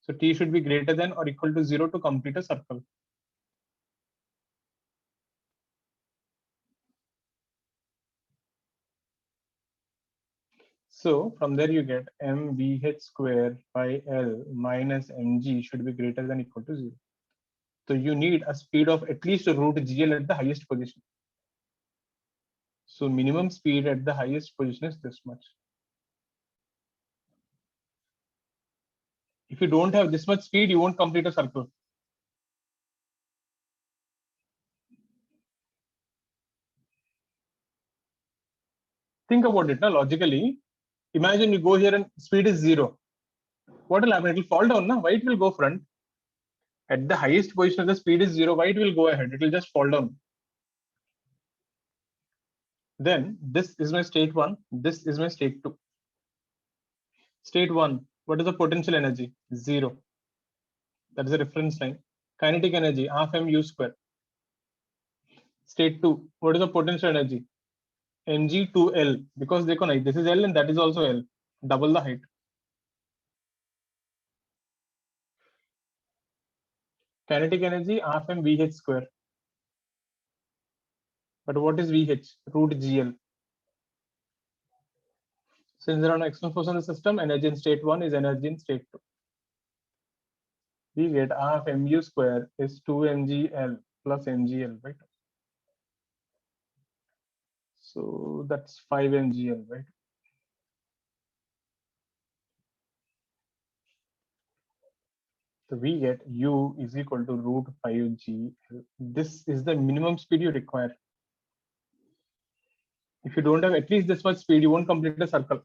So T should be greater than or equal to 0 to complete a circle. So from there you get mvh square by L minus mg should be greater than equal to 0. So you need a speed of at least root GL at the highest position. So minimum speed at the highest position is this much. If you don't have this much speed, you won't complete a circle. Think about it now logically. Imagine you go here and speed is 0. What will happen? It will fall down now. Why it will go front? At the highest position, the speed is 0. Why it will go ahead? It will just fall down. Then this is my state 1. This is my state 2. State 1. What is the potential energy? 0. That is the reference line. Kinetic energy half mu square. State 2. What is the potential energy? mg2l, because this is L and that is also L. Double the height. Kinetic energy half mvh square. But what is VH? Root GL. Since there are no external forces in the system, energy in state 1 is energy in state 2. We get half mu square is 2mgl plus mgl, right? So that's 5mgl, right? So we get u is equal to root 5gl. This is the minimum speed you require. If you don't have at least this much speed, you won't complete a circle.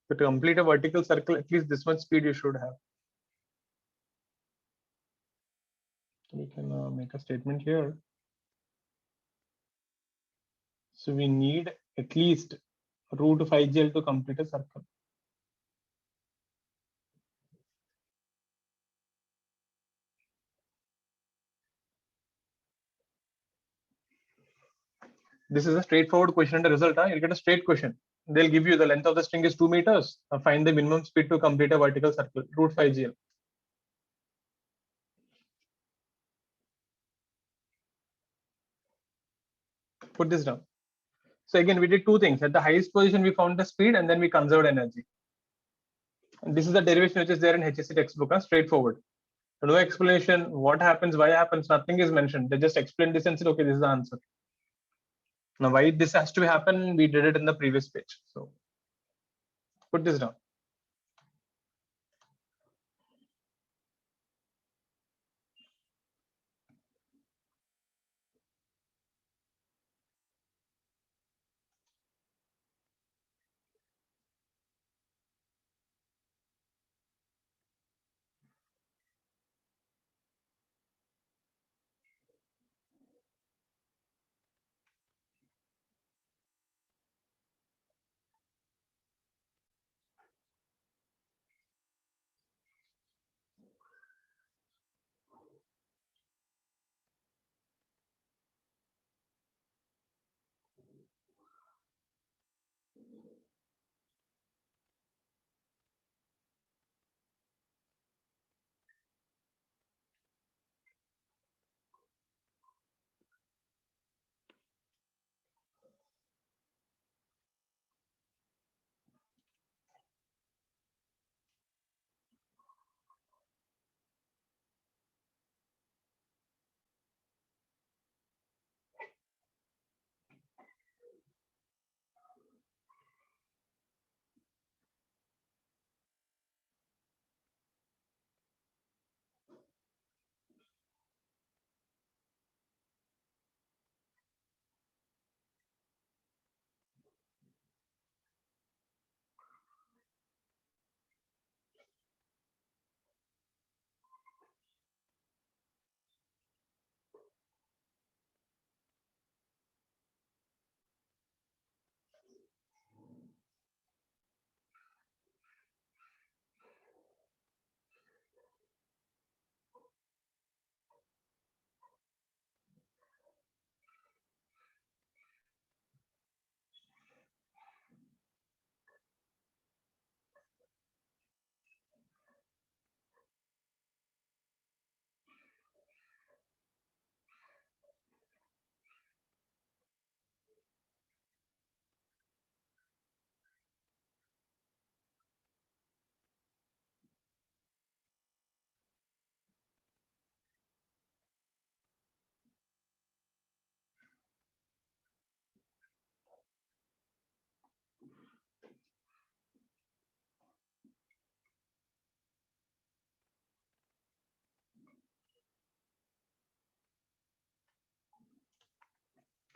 So to complete a vertical circle, at least this much speed you should have. We can make a statement here. So we need at least root 5gl to complete a circle. This is a straightforward question and the result. You'll get a straight question. They'll give you the length of the string is 2 meters. Find the minimum speed to complete a vertical circle, root 5gl. Put this down. So again, we did two things. At the highest position, we found the speed and then we conserved energy. And this is the derivation which is there in HSC textbook, straightforward. No explanation, what happens, why happens, nothing is mentioned. They just explain this and said, okay, this is the answer. Now, why this has to happen, we did it in the previous page. So put this down.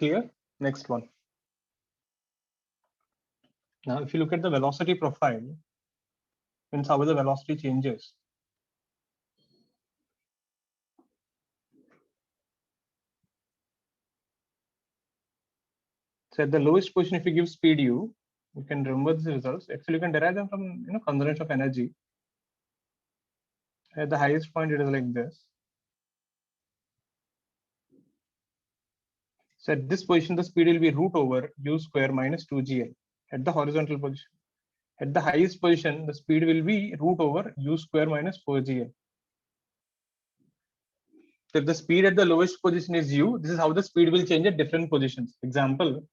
Clear? Next one. Now, if you look at the velocity profile, means how the velocity changes. So at the lowest position, if you give speed u, you can remember these results. Actually, you can derive them from conservation of energy. At the highest point, it is like this. So at this position, the speed will be root over u square minus 2gl at the horizontal position. At the highest position, the speed will be root over u square minus 4gl. So if the speed at the lowest position is u, this is how the speed will change at different positions. Example,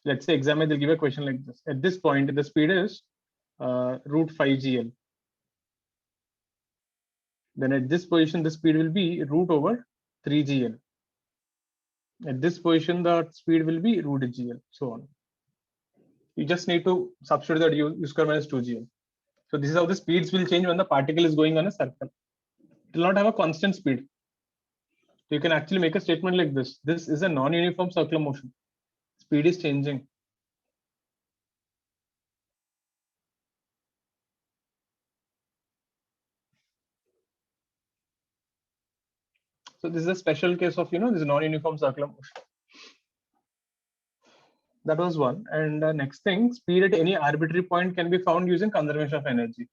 let's say exam they'll give a question like this. At this point, the speed is root 5gl. Then at this position, the speed will be root over 3gl. At this position, the speed will be root gl, so on. You just need to substitute that u square minus 2gl. So this is how the speeds will change when the particle is going on a circle. It will not have a constant speed. So you can actually make a statement like this. This is a non-uniform circular motion. Speed is changing. So this is a special case of, this non-uniform circular motion. That was one. And next thing, speed at any arbitrary point can be found using conservation of energy.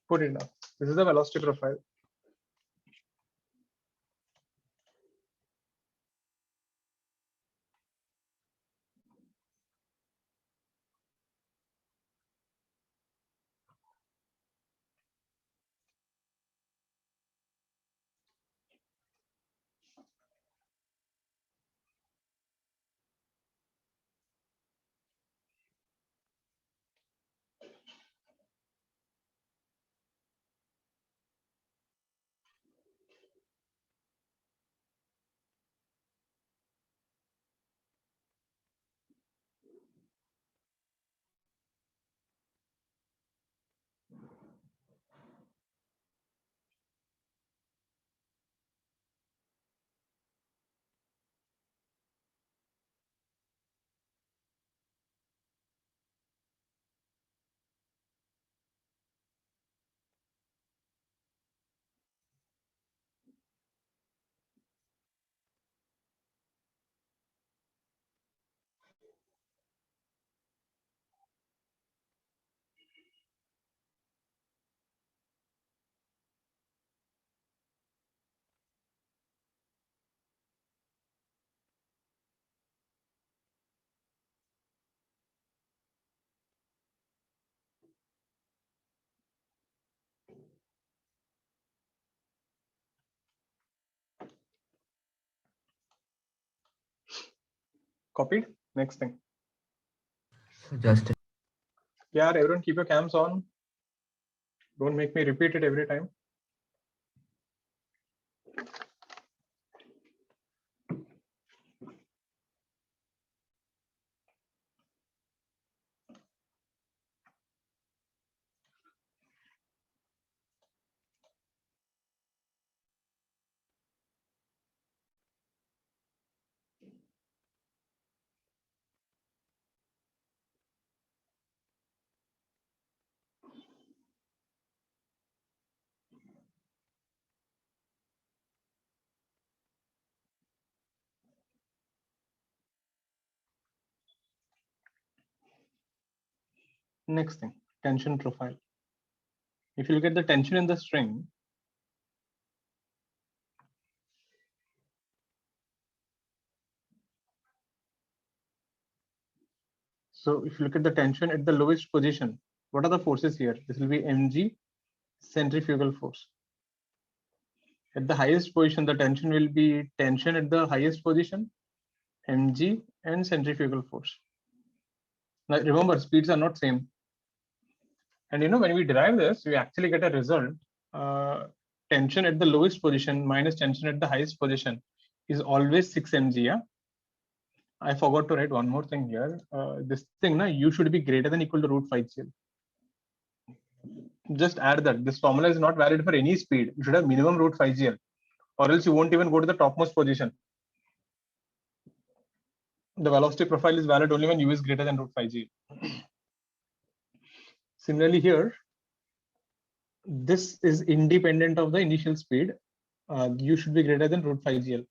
Put it down. This is the velocity profile. Copied. Next thing. Justin. Yeah, everyone keep your cams on. Don't make me repeat it every time. Next thing, tension profile. If you look at the tension in the string, so if you look at the tension at the lowest position, what are the forces here? This will be mg, centrifugal force. At the highest position, the tension will be tension at the highest position, mg, and centrifugal force. Now remember, speeds are not same. And when we derive this, we actually get a result. Tension at the lowest position minus tension at the highest position is always 6 mg. Yeah? I forgot to write one more thing here. This thing, U should be greater than equal to root 5 GL. Just add that. This formula is not valid for any speed. You should have minimum root 5 GL, or else you won't even go to the topmost position. The velocity profile is valid only when U is greater than root 5 GL. Similarly here, this is independent of the initial speed. U should be greater than root 5 GL.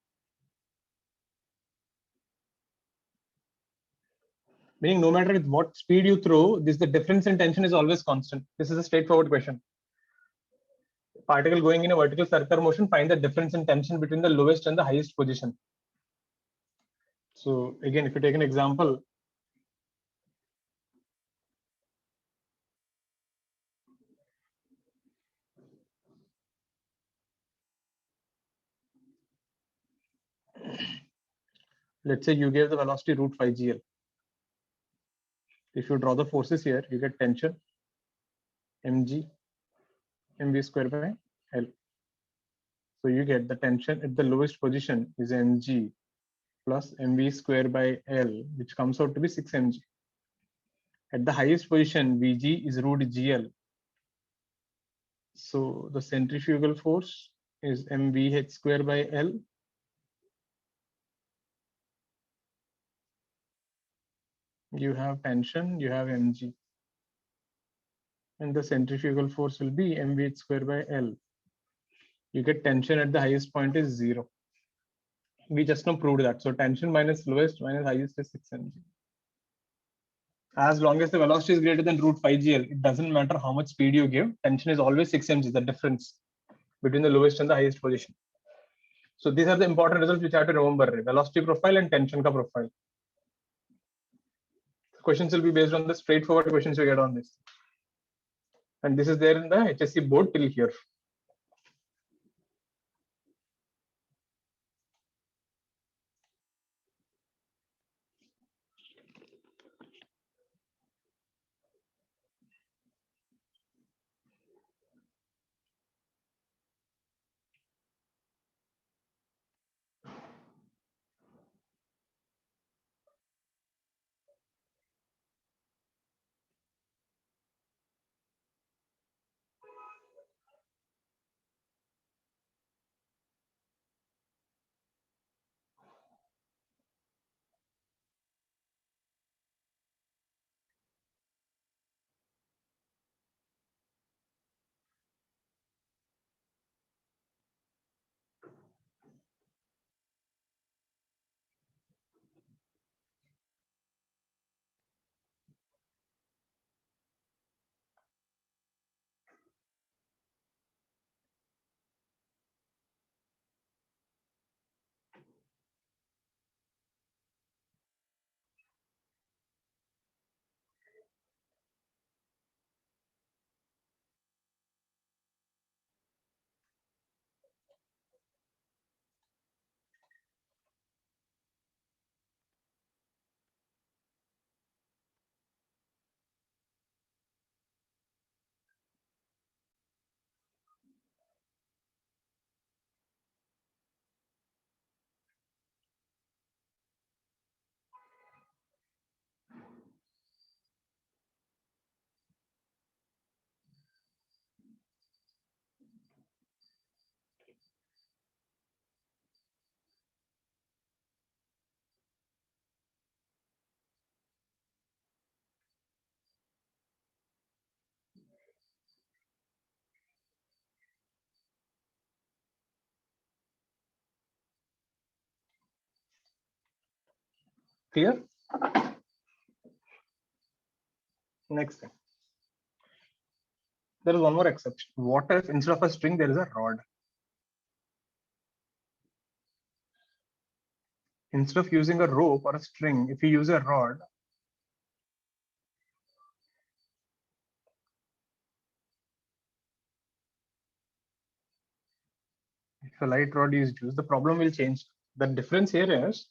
Meaning no matter with what speed you throw, the difference in tension is always constant. This is a straightforward question. Particle going in a vertical circular motion, find the difference in tension between the lowest and the highest position. So again, if you take an example, let's say you gave the velocity root 5 GL. If you draw the forces here, you get tension mg mv square by L. So you get the tension at the lowest position is mg plus mv square by L, which comes out to be 6 mg. At the highest position, Vg is root GL. So the centrifugal force is mvh square by L. You have tension, you have mg. And the centrifugal force will be mvh square by L. You get tension at the highest point is 0. We just now proved that. So tension minus lowest minus highest is 6 mg. As long as the velocity is greater than root 5 GL, it doesn't matter how much speed you give, tension is always 6 mg, the difference between the lowest and the highest position. So these are the important results which I have to remember: velocity profile and tension ka profile. Questions will be based on the straightforward questions you get on this. And this is there in the HSC board till here. Clear? Next thing. There is one more exception. What if instead of a string there is a rod? Instead of using a rope or a string, if you use a rod, if a light rod is used, the problem will change. The difference here is,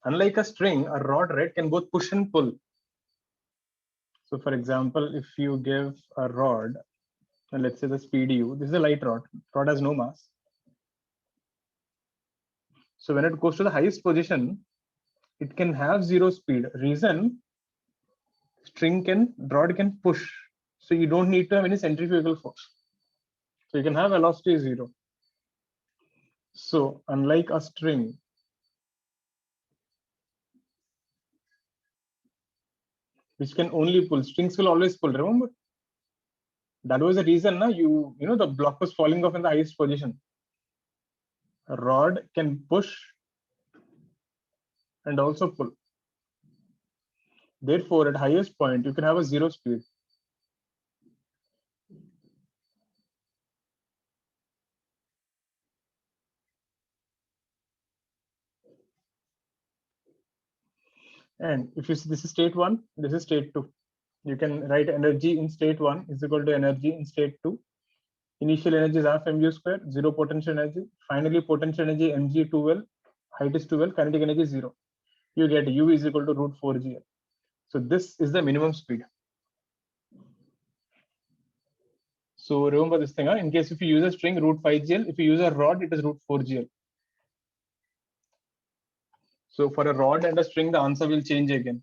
unlike a string, a rod, right, can both push and pull. So for example, if you give a rod, and let's say the speed u, this is a light rod, rod has no mass. So when it goes to the highest position, it can have zero speed. Reason, rod can push. So you don't need to have any centrifugal force. So you can have velocity 0. So unlike a string, which can only pull, strings will always pull, remember? That was the reason you know the block was falling off in the highest position. A rod can push and also pull. Therefore, at highest point, you can have a zero speed. And if you see, this is state 1, this is state 2. You can write energy in state 1 is equal to energy in state 2. Initial energy is half mv square, zero potential energy. Finally, potential energy mg 2L, height is 2L, kinetic energy is 0. You get u is equal to root 4gl. So this is the minimum speed. So remember this thing, in case if you use a string, root 5gl. If you use a rod, it is root 4gl. So for a rod and a string, the answer will change again.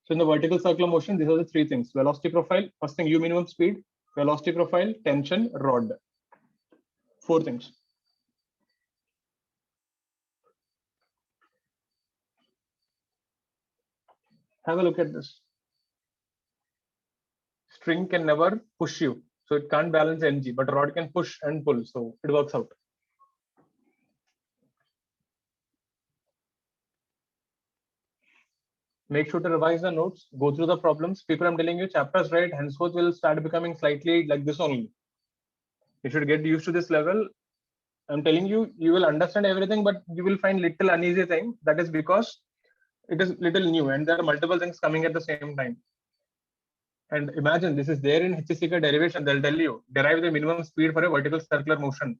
So in the vertical circular motion, these are the three things: velocity profile, first thing u minimum speed, velocity profile, tension, rod. 4 things. Have a look at this. String can never push you, so it can't balance mg, but rod can push and pull, so it works out. Make sure to revise the notes, go through the problems. People, I'm telling you, chapters right henceforth will start becoming slightly like this only. You should get used to this level. I'm telling you, you will understand everything, but you will find little uneasy thing. That is because it is little new and there are multiple things coming at the same time. And imagine this is there in HCK derivation. They'll tell you derive the minimum speed for a vertical circular motion.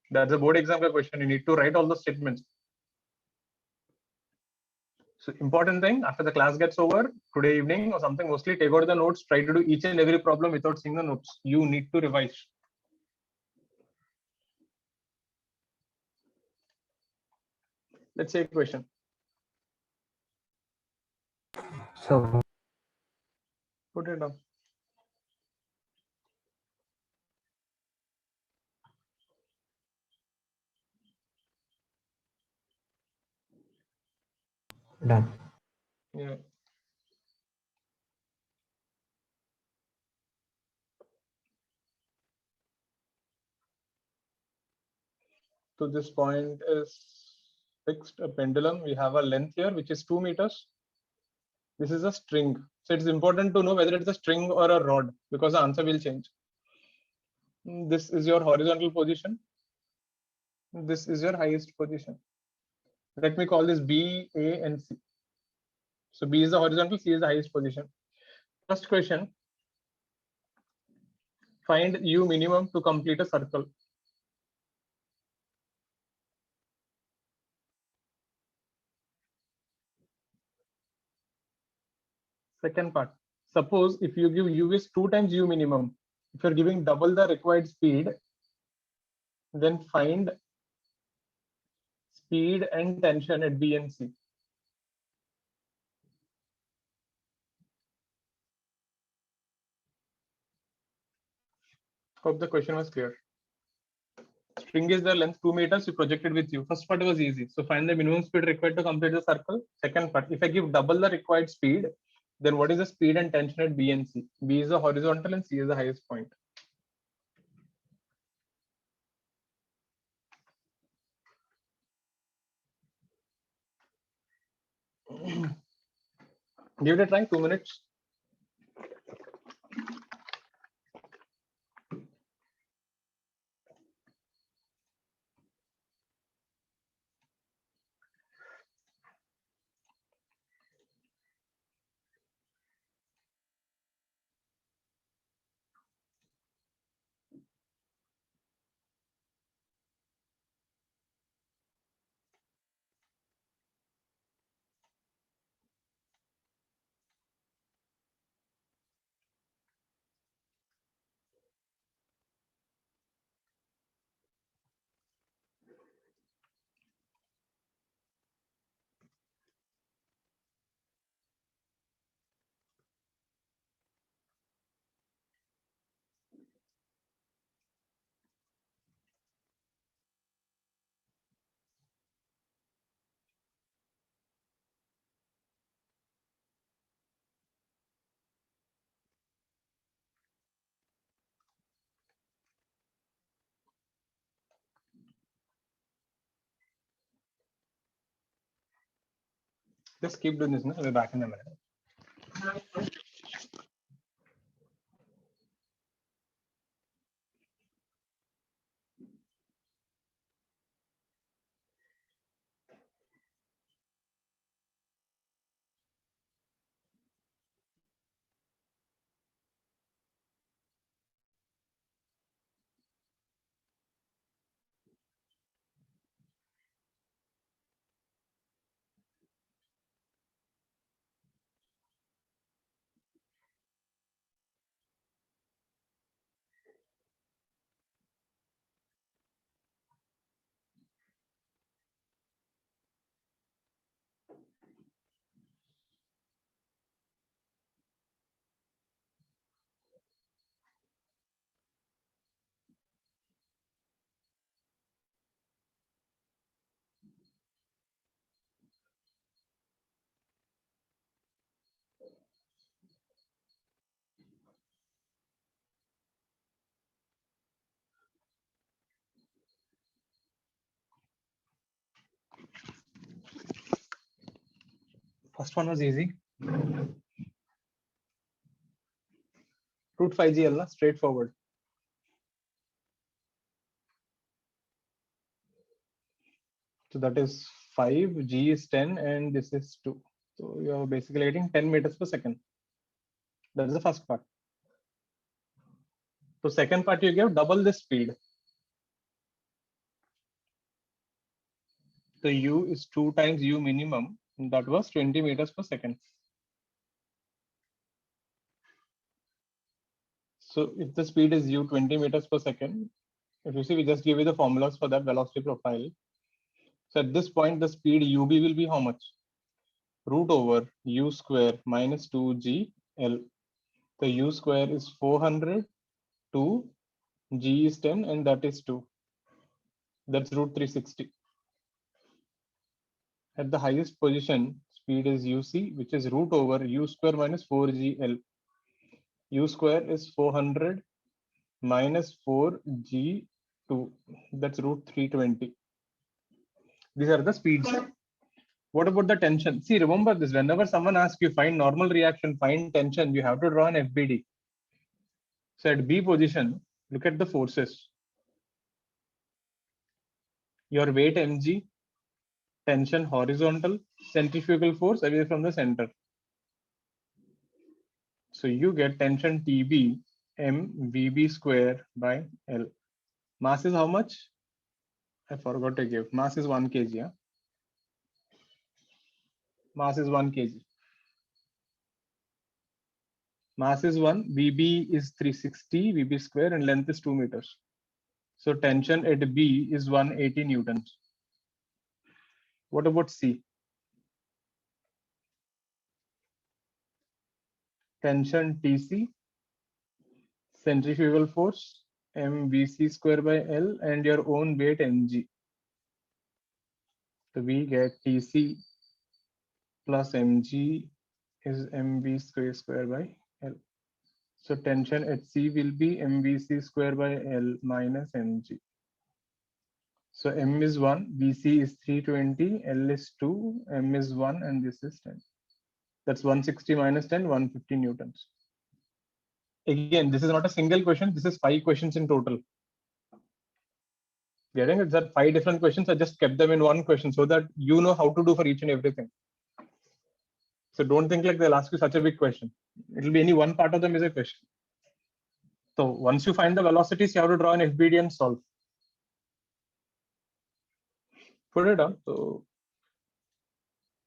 That's a board exam question. You need to write all the statements. So important thing, after the class gets over today evening or something, mostly take out the notes, try to do each and every problem without seeing the notes. You need to revise. Let's say a question. So Put it down. done. Yeah. To this point is fixed a pendulum. We have a length here, which is 2 meters. This is a string. So it's important to know whether it's a string or a rod because the answer will change. This is your horizontal position. This is your highest position. Let me call this B, A, and C. So B is the horizontal, C is the highest position. First question, find U minimum to complete a circle. Second part, suppose if you give U is 2 times U minimum, if you're giving double the required speed, then find speed and tension at B and C. Hope the question was clear. String is the length 2 meters, you projected with U. First part was easy. So find the minimum speed required to complete the circle. Second part, if I give double the required speed, then what is the speed and tension at B and C? B is the horizontal and C is the highest point. Give it a try, 2 minutes. Just keep doing this. I'll be back in a minute. First one was easy. Root 5GL, straightforward. So that is 5, G is 10, and this is 2. So you're basically getting 10 meters per second. That is the first part. So second part, you give double the speed. So U is 2 times U minimum. And that was 20 meters per second. So if the speed is U 20 meters per second, if you see, we just give you the formulas for that velocity profile. So at this point, the speed UB will be how much? Root over U square minus 2GL. The U square is 400, 2, G is 10, and that is 2. That's root 360. At the highest position, speed is UC, which is root over U square minus 4GL. U square is 400 minus 4G2. That's root 320. These are the speeds. What about the tension? See, remember this. Whenever someone asks you find normal reaction, find tension, you have to draw an FBD. So at B position, look at the forces. Your weight mg, tension horizontal, centrifugal force away from the center. So you get tension TB mVb square by L. Mass is how much? I forgot to give. Mass is 1 kg. Yeah? Mass is 1 kg. Mass is 1, Vb is 360, Vb square, and length is 2 meters. So tension at B is 180 newtons. What about C? Tension Tc, centrifugal force mVc square by L, and your own weight mg. So we get Tc plus mg is mv square by L. So tension at C will be mVc square by L minus mg. So m is 1, Vc is 320, L is 2, m is 1, and this is 10. That's 160 minus 10, 150 newtons. Again, this is not a single question. This is 5 questions in total. Getting it? That 5 different questions. I just kept them in one question so that you know how to do for each and everything. So don't think like they'll ask you such a big question. It'll be any one part of them is a question. So once you find the velocities, you have to draw an FBD and solve. Put it on. So